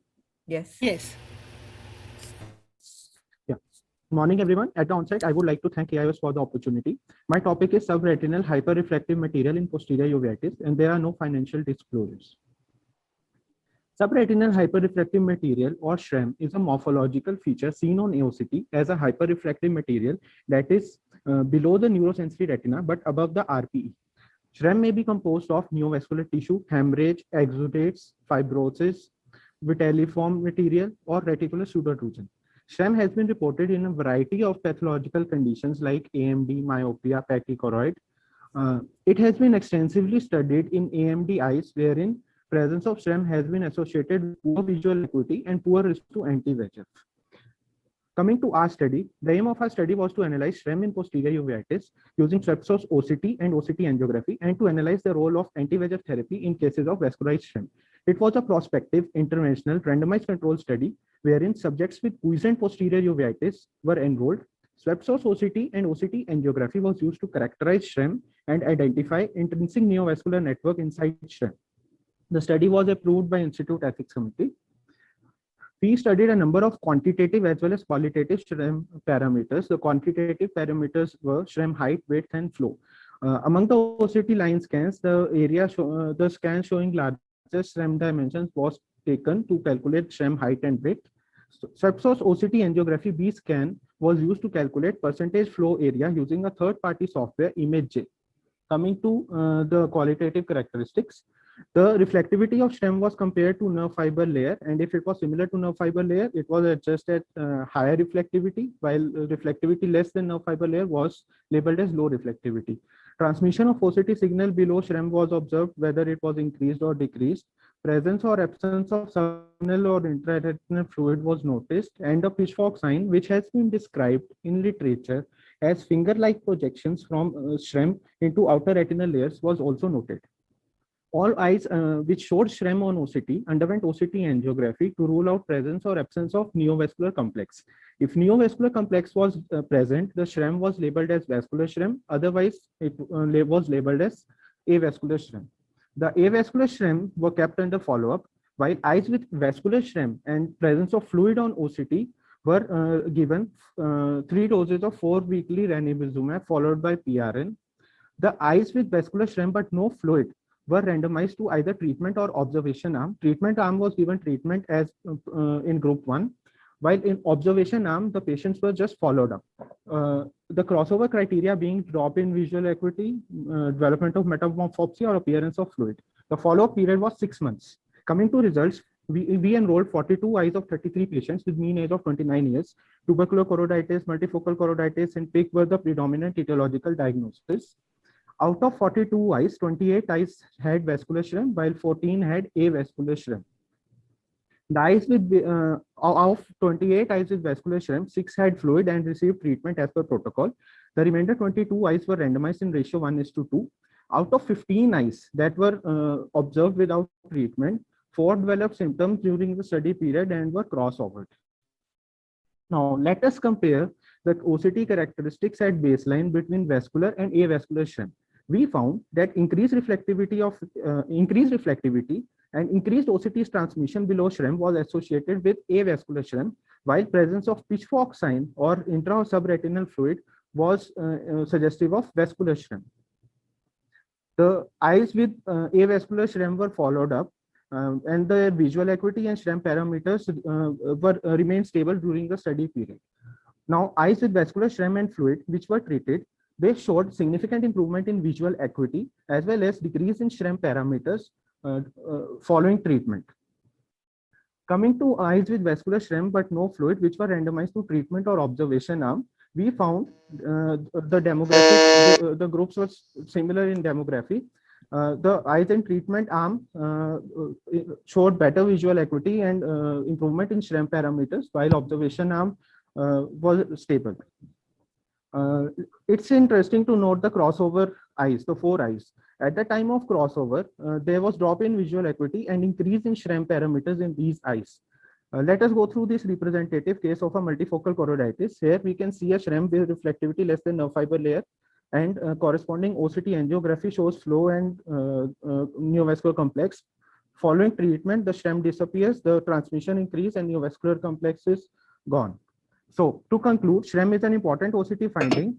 Yes. Yes. Yeah. Morning, everyone. At the onset, I would like to thank AIOS for the opportunity. My topic is subretinal hyperreflective material in posterior uveitis, and there are no financial disclosures. Subretinal hyperreflective material, or SHREM, is a morphological feature seen on AOCT as a hyperreflective material that is below the neurosensory retina but above the RPE. SHREM may be composed of neovascular tissue, hemorrhage, exudates, fibrosis, vitelliform material, or reticular pseudotrusion. SHREM has been reported in a variety of pathological conditions like AMD, myopia, pachychoroid. It has been extensively studied in AMD eyes, wherein presence of SHREM has been associated with poor visual acuity and poor risk to anti-VEGF. Coming to our study, the aim of our study was to analyze SHREM in posterior uveitis using Swepsos OCT and OCT angiography, and to analyze the role of anti-VEGF therapy in cases of vascularized SHREM. It was a prospective, interventional, randomized control study wherein subjects with quiescent posterior uveitis were enrolled. Swepsos OCT and OCT angiography was used to characterize SHREM and identify intrinsic neovascular network inside SHREM. The study was approved by Institute Ethics Committee. We studied a number of quantitative as well as qualitative SHREM parameters. The quantitative parameters were SHREM height, width, and flow. Among the OCT line scans, the area the scan showing largest SHREM dimensions was taken to calculate SHREM height and width. Swepsos OCT angiography B scan was used to calculate percentage flow area using a third-party software, ImageJ. Coming to the qualitative characteristics, the reflectivity of SHREM was compared to nerve fiber layer, and if it was similar to nerve fiber layer, it was adjusted at higher reflectivity, while reflectivity less than nerve fiber layer was labeled as low reflectivity. Transmission of OCT signal below SHREM was observed, whether it was increased or decreased. Presence or absence of subretinal or intraretinal fluid was noticed, and a Pitchfork sign, which has been described in literature as finger-like projections from SHREM into outer retinal layers, was also noted. All eyes which showed SHREM on OCT underwent OCT angiography to rule out presence or absence of neovascular complex. If neovascular complex was present, the SHREM was labeled as vascular SHREM. Otherwise, it was labeled as avascular SHREM. The avascular SHREM were kept under follow-up, while eyes with vascular SHREM and presence of fluid on OCT were given 3 doses of 4 weekly ranibizumab followed by PRN. The eyes with vascular SHREM but no fluid were randomized to either treatment or observation arm. Treatment arm was given treatment as in group 1, while in observation arm, the patients were just followed up. The crossover criteria being drop in visual acuity, development of metamorphopsia, or appearance of fluid. The follow-up period was 6 months. Coming to results, we enrolled 42 eyes of 33 patients with mean age of 29 years. Tubercular choroiditis, multifocal choroiditis, and PIC were the predominant etiological diagnosis. Out of 42 eyes, 28 eyes had vascular shrimp, while 14 had avascular shrimp. The eyes with of 28 eyes with vascular shrimp, 6 had fluid and received treatment as per protocol. The remainder 22 eyes were randomized in ratio 1:2. Out of 15 eyes that were observed without treatment, 4 developed symptoms during the study period and were crossovered. Now, let us compare the OCT characteristics at baseline between vascular and avascular shrimp. We found that increased reflectivity and increased OCT transmission below shrimp was associated with avascular shrimp, while presence of pitchfork sign or intra or subretinal fluid was suggestive of vascular shrimp. The eyes with avascular shrimp were followed up, and the visual acuity and shrimp parameters remained stable during the study period. Now, eyes with vascular shrimp and fluid, which were treated, they showed significant improvement in visual acuity as well as decrease in shrimp parameters following treatment. Coming to eyes with vascular shrimp but no fluid, which were randomized to treatment or observation arm, we found the groups were similar in demography. The eyes in treatment arm showed better visual acuity and improvement in shrimp parameters, while observation arm was stable. It's interesting to note the crossover eyes, the 4 eyes. At the time of crossover, there was drop in visual acuity and increase in shrimp parameters in these eyes. Let us go through this representative case of a multifocal choroiditis. Here we can see a shrimp with reflectivity less than nerve fiber layer, and corresponding OCT angiography shows flow and neovascular complex. Following treatment, the shrimp disappears, the transmission increase, and neovascular complex is gone. So to conclude, shrimp is an important OCT finding.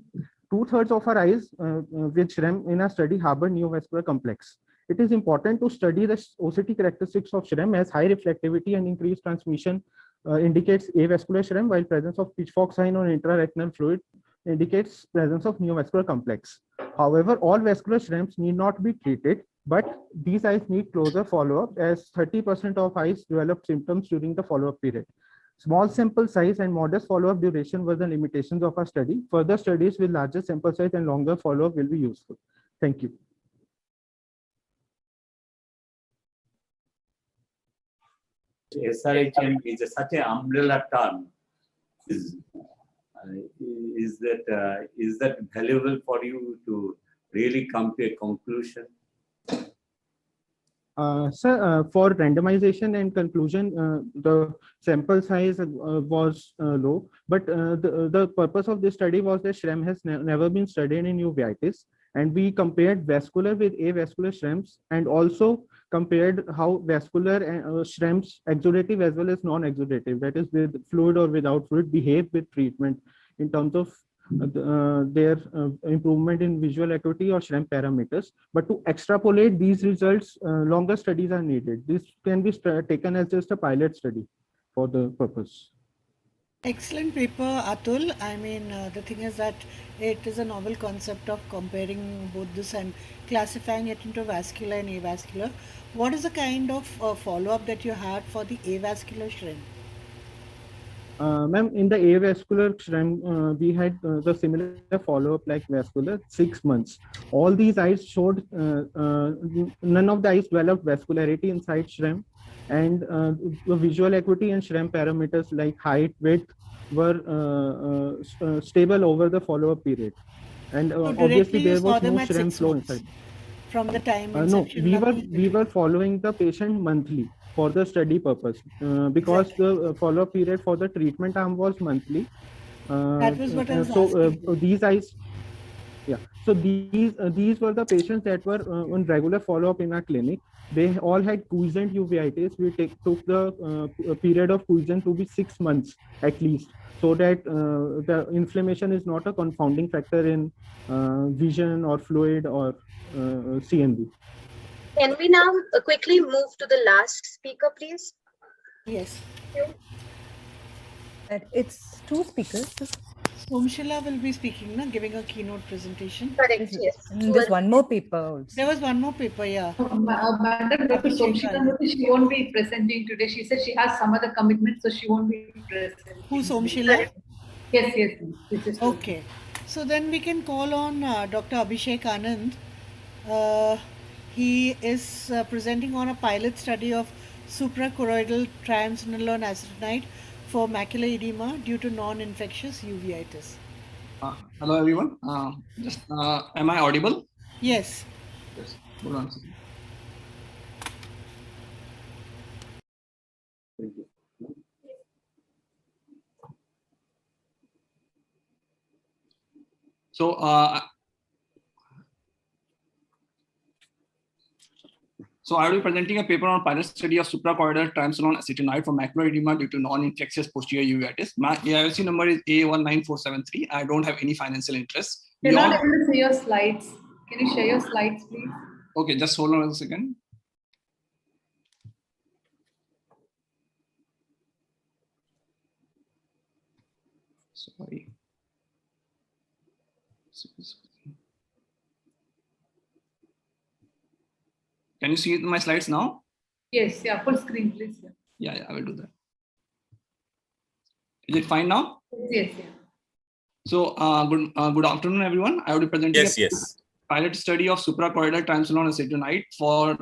2/3 of our eyes with shrimp in our study harbor neovascular complex. It is important to study the OCT characteristics of shrimp, as high reflectivity and increased transmission indicates avascular shrimp, while presence of pitchfork sign or intraretinal fluid indicates presence of neovascular complex. However, all vascular shrimps need not be treated, but these eyes need closer follow-up, as 30% of eyes developed symptoms during the follow-up period. Small sample size and modest follow-up duration were the limitations of our study. Further studies with larger sample size and longer follow-up will be useful. Thank you. SRHM is such an umbrella term. Is that valuable for you to really come to a conclusion? Sir, for randomization and conclusion, the sample size was low, but the purpose of this study was that shrimp has never been studied in uveitis, and we compared vascular with avascular shrimps, and also compared how vascular shrimps, exudative as well as non-exudative, that is with fluid or without fluid, behave with treatment in terms of their improvement in visual acuity or shrimp parameters. But to extrapolate these results, longer studies are needed. This can be taken as just a pilot study for the purpose. Excellent paper, Atul. I mean, the thing is that it is a novel concept of comparing both this and classifying it into vascular and avascular. What is the kind of follow-up that you had for the avascular shrimp? Ma'am, in the avascular shrimp, we had the similar follow-up like vascular, 6 months. All these eyes showed, none of the eyes developed vascularity inside shrimp, and the visual acuity and shrimp parameters like height, width were stable over the follow-up period. And obviously there was no shrimp flow inside. From the time no, we were following the patient monthly for the study purpose, because the follow-up period for the treatment arm was monthly. That was what I was asking. These eyes, yeah. So these were the patients that were on regular follow-up in our clinic. They all had quiescent uveitis. We took the period of quiescent to be 6 months at least, so that the inflammation is not a confounding factor in vision or fluid or CNV. Can we now quickly move to the last speaker, please? Yes. It's two speakers. Somshila will be speaking, na, giving a keynote presentation. Correct, yes. And there's one more paper also. There was one more paper, yeah. Madam Dr. Somshila, she won't be presenting today. She said she has some other commitment, so she won't be presenting. Who, Somshila? Yes, yes. This is okay. So then we can call on Dr. Abhishek Anand. He is presenting on a pilot study of suprachoroidal triamcinolone acetonide for macular edema due to non-infectious uveitis. Hello everyone. Am I audible? Yes. Yes. Hold on a second. Thank you. So I will be presenting a paper on pilot study of suprachoroidal triamcinolone acetonide for macular edema due to non-infectious posterior uveitis. My AIOC number is A19473. I don't have any financial interest. You're not able to see your slides. Can you share your slides, please? Okay, just hold on a second. Sorry. Can you see my slides now? Yes, yeah, full screen, please. Yeah, I will do that. Is it fine now? Yes, yeah. So, good afternoon, everyone. I will be presenting a pilot study of suprachoroidal triamcinolone acetonide for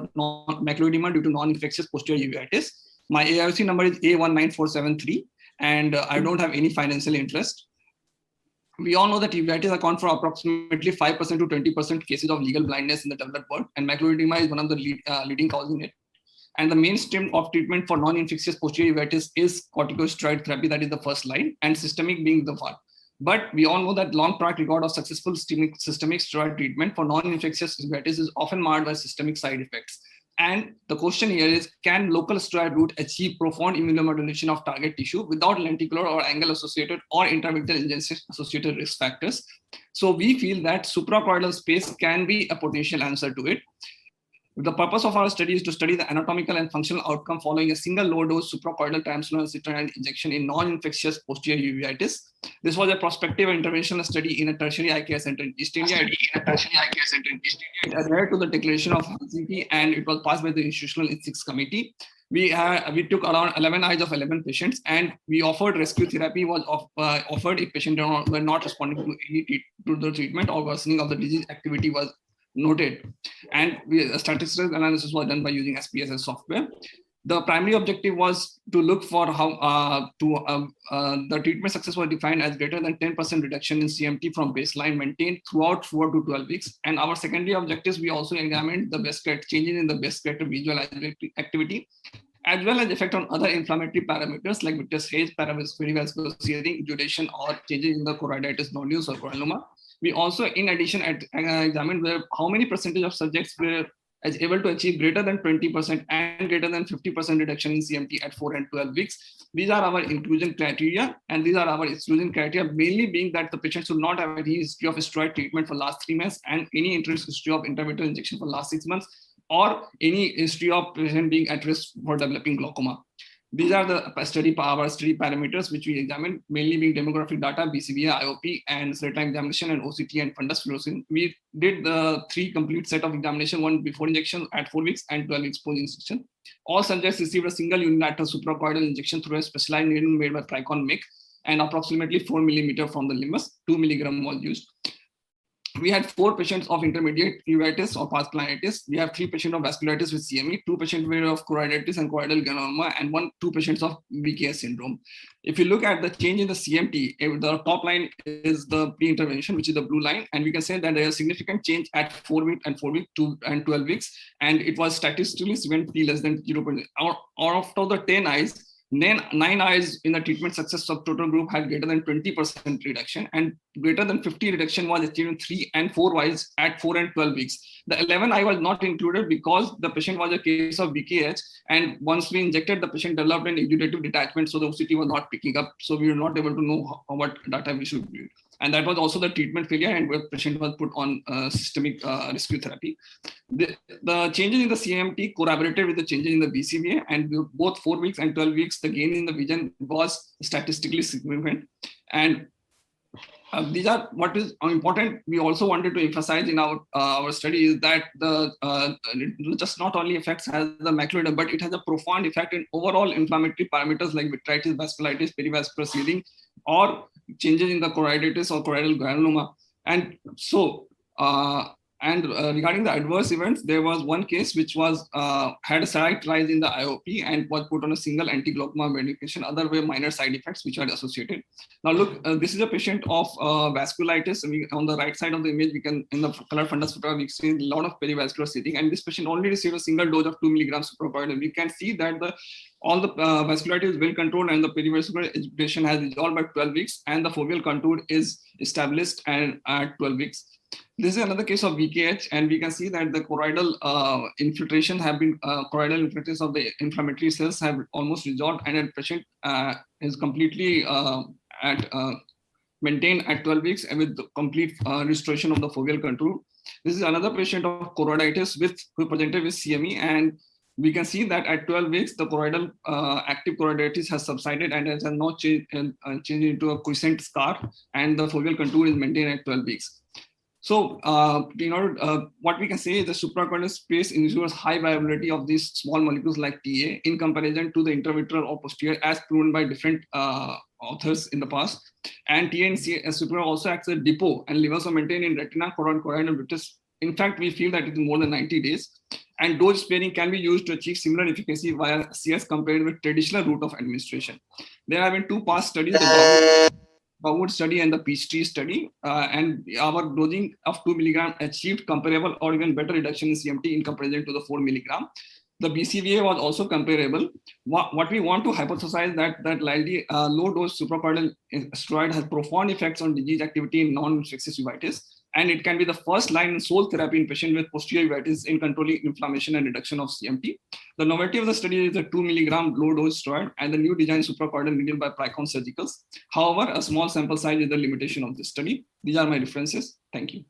macular edema due to non-infectious posterior uveitis. My AIOC number is A19473, and I don't have any financial interest. We all know that uveitis account for approximately 5% to 20% cases of legal blindness in the developed world, and macular edema is one of the leading causes in it. And the mainstream of treatment for non-infectious posterior uveitis is corticosteroid therapy, that is the first line, and systemic being the one. But we all know that long track record of successful systemic steroid treatment for non-infectious uveitis is often marred by systemic side effects. And the question here is, can local steroid route achieve profound immunomodulation of target tissue without lenticular or angle-associated or intravitreal injection-associated risk factors? So we feel that suprachoroidal space can be a potential answer to it. The purpose of our study is to study the anatomical and functional outcome following a single low-dose suprachoroidal triamcinolone acetonide injection in non-infectious posterior uveitis. This was a prospective interventional study in a tertiary eye care center in East India. It adhered to the declaration of Helsinki, and it was passed by the institutional ethics committee. We took around 11 eyes of 11 patients, and we offered rescue therapy was offered if patients were not responding to the treatment or worsening of the disease activity was noted. And a statistical analysis was done by using SPSS software. The primary objective was to look for how the treatment success was defined as greater than 10% reduction in CMT from baseline maintained throughout 4 to 12 weeks. And our secondary objectives, we also examined the best changes in the best corrected visual activity, as well as effect on other inflammatory parameters like vitreous haze, perivascular searing, duration, or changes in the choroiditis nodules or granuloma. We also, in addition, examined how many percentage of subjects were able to achieve greater than 20% and greater than 50% reduction in CMT at 4 and 12 weeks. These are our inclusion criteria, and these are our exclusion criteria, mainly being that the patient should not have any history of steroid treatment for last 3 months and any interest history of intravitreal injection for last 6 months, or any history of patient being at risk for developing glaucoma. These are the study parameters which we examined, mainly being demographic data, BCVA, IOP, and certain examination, and OCT and fundus fluorescein. We did the 3 complete set of examination, one before injection at 4 weeks and 12 weeks post injection. All subjects received a single unilateral suprachoroidal injection through a specialized needle made by Tricon MIC, and approximately 4 millimeter from the limbus. 2 milligram was used. We had 4 patients of intermediate uveitis or vascularitis. We have 3 patients of vasculitis with CME, 2 patients of choroiditis and choroidal granuloma, and 2 patients of VKS syndrome. If you look at the change in the CMT, the top line is the pre-intervention, which is the blue line, and we can say that there is significant change at 4 weeks and 4 weeks, 2 and 12 weeks, and it was statistically significantly less than 0.0. Out of the 10 eyes, 9 eyes in the treatment success subtotal group had greater than 20% reduction, and greater than 50 reduction was achieved in 3 and 4 eyes at 4 and 12 weeks. The 11 eye was not included because the patient was a case of VKH, and once we injected, the patient developed an exudative detachment, so the OCT was not picking up, so we were not able to know what data we should use. And that was also the treatment failure, and where patient was put on systemic rescue therapy. The changes in the CMT corroborated with the changes in the BCVA, and both 4 weeks and 12 weeks, the gain in the vision was statistically significant. And these are what is important. We also wanted to emphasize in our study is that it just not only affects has the macular edema, but it has a profound effect in overall inflammatory parameters like vitritis, vasculitis, perivascular seeding, or changes in the choroiditis or choroidal granuloma. And so, regarding the adverse events, there was one case which was had a slight rise in the IOP and was put on a single anti-glaucoma medication. Other were minor side effects which are associated. Now look, this is a patient of vasculitis. On the right side of the image, we can, in the color fundus photograph, we see a lot of perivascular seeding, and this patient only received a single dose of 2 milligrams suprachoroidal. We can see that all the vascularity is well controlled and the perivascular agitation has resolved by 12 weeks, and the foveal contour is established and at 12 weeks. This is another case of VKH, and we can see that the choroidal infiltration have been choroidal infiltration of the inflammatory cells have almost resolved, and the patient is completely maintained at 12 weeks and with complete restoration of the foveal contour. This is another patient of choroiditis who presented with CME, and we can see that at 12 weeks, the choroidal active choroiditis has subsided and has not changed into a quiescent scar, and the foveal contour is maintained at 12 weeks. So, what we can say is the suprachoroidal space ensures high viability of these small molecules like TA in comparison to the intravitreal or posterior, as proven by different authors in the past. And TA and supra also acts as a depot, and levels are maintained in retina, choroid, and vitreous. In fact, we feel that it is more than 90 days. And dose sparing can be used to achieve similar efficacy via CS compared with traditional route of administration. There have been 2 past studies, the Bogwood study and the Peachtree study, and our dosing of 2 milligram achieved comparable or even better reduction in CMT in comparison to the 4 milligram. The BCVA was also comparable. What we want to hypothesize that low dose suprachoroidal steroid has profound effects on disease activity in non-infectious uveitis, and it can be the first line and sole therapy in patients with posterior uveitis in controlling inflammation and reduction of CMT. The novelty of the study is a 2 milligram low dose steroid and the new design suprachoroidal medium by Prycon Surgicals. However, a small sample size is the limitation of this study. These are my references. Thank you.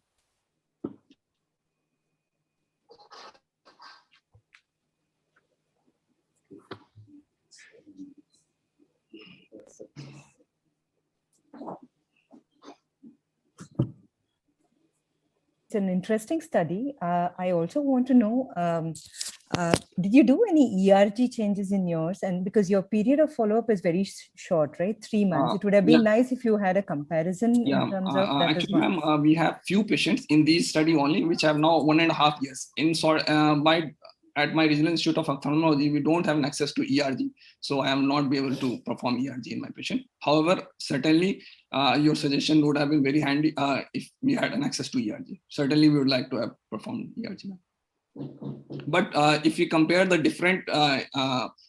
It's an interesting study. I also want to know, did you do any ERG changes in yours? And because your period of follow-up is very short, right? 3 months. It would have been nice if you had a comparison in terms of that. Actually, ma'am, we have few patients in this study only, which have now 1.5 years. At my Regional Institute of Ophthalmology, we don't have access to ERG. So I am not be able to perform ERG in my patient. However, certainly your suggestion would have been very handy if we had an access to ERG. Certainly we would like to have performed ERG. But if we compare the different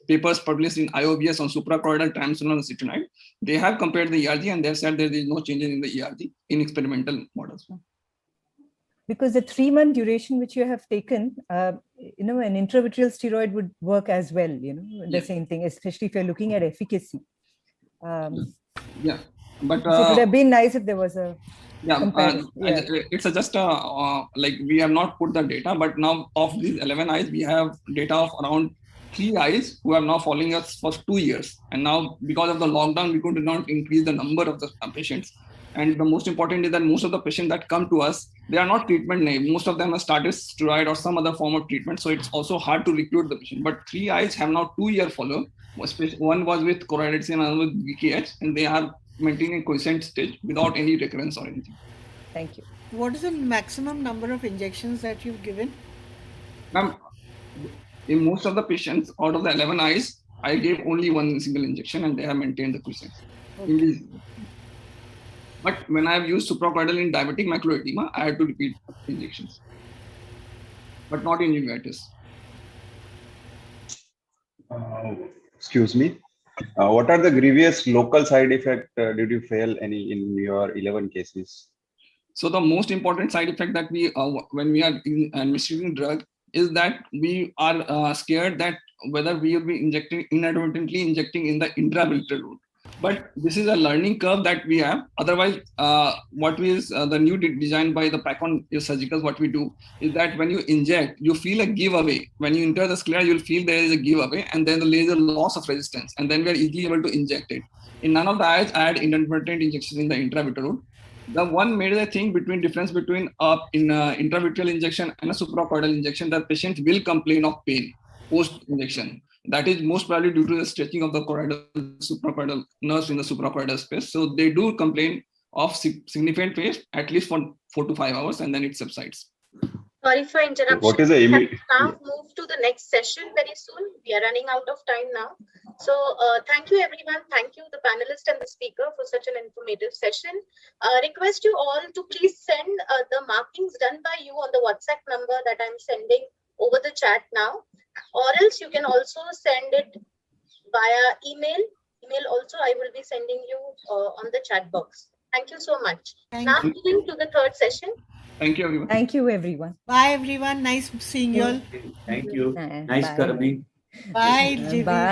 papers published in IOBS on suprachoroidal triamcinolone acetonide, they have compared the ERG and they have said there is no changes in the ERG in experimental models. Because the 3-month duration which you have taken, an intravitreal steroid would work as well, the same thing, especially if you're looking at efficacy. But so it would have been nice if there was a it's just like we have not put the data, but now of these 11 eyes, we have data of around 3 eyes who are now following us for 2 years. And now because of the lockdown, we could not increase the number of the patients. And the most important is that most of the patients that come to us, they are not treatment naive. Most of them have started steroid or some other form of treatment. So it's also hard to recruit the patient. But 3 eyes have now 2-year follow-up. One was with choroiditis and another with VKH, and they are maintaining a quiescent stage without any recurrence or anything. Thank you. What is the maximum number of injections that you've given? Ma'am, in most of the patients, out of the 11 eyes, I gave only 1 single injection and they have maintained the quiescence. Okay. But when I have used suprachoroidal in diabetic macular edema, I had to repeat injections, but not in uveitis. Excuse me. What are the grievous local side effects? Did you fail any in your 11 cases? So the most important side effect that we, when we are administering drug, is that we are scared that whether we will be injecting inadvertently injecting in the intravitreal route. But this is a learning curve that we have. Otherwise, what is the new design by the Pakon Surgicals, what we do is that when you inject, you feel a giveaway. When you enter the sclera, you'll feel there is a giveaway, and then there is a loss of resistance, and then we are easily able to inject it. In none of the eyes, I had intermittent injection in the intravitreal route. The one major thing difference between intravitreal injection and a suprachoroidal injection, that patient will complain of pain post-injection. That is most probably due to the stretching of the suprachoroidal nerves in the suprachoroidal space. So they do complain of significant pain at least for 4 to 5 hours, and then it subsides. Sorry for interruption. What is the now move to the next session very soon. We are running out of time now. So thank you everyone. Thank you the panelist and the speaker for such an informative session. Request you all to please send the markings done by you on the WhatsApp number that I'm sending over the chat now, or else you can also send it via email. Email also I will be sending you on the chat box. Thank you so much. Now moving to the third session. Thank you, everyone. Thank you, everyone. Bye, everyone. Nice seeing you all. Thank you. Nice, Karmi. Bye, JB. Bye.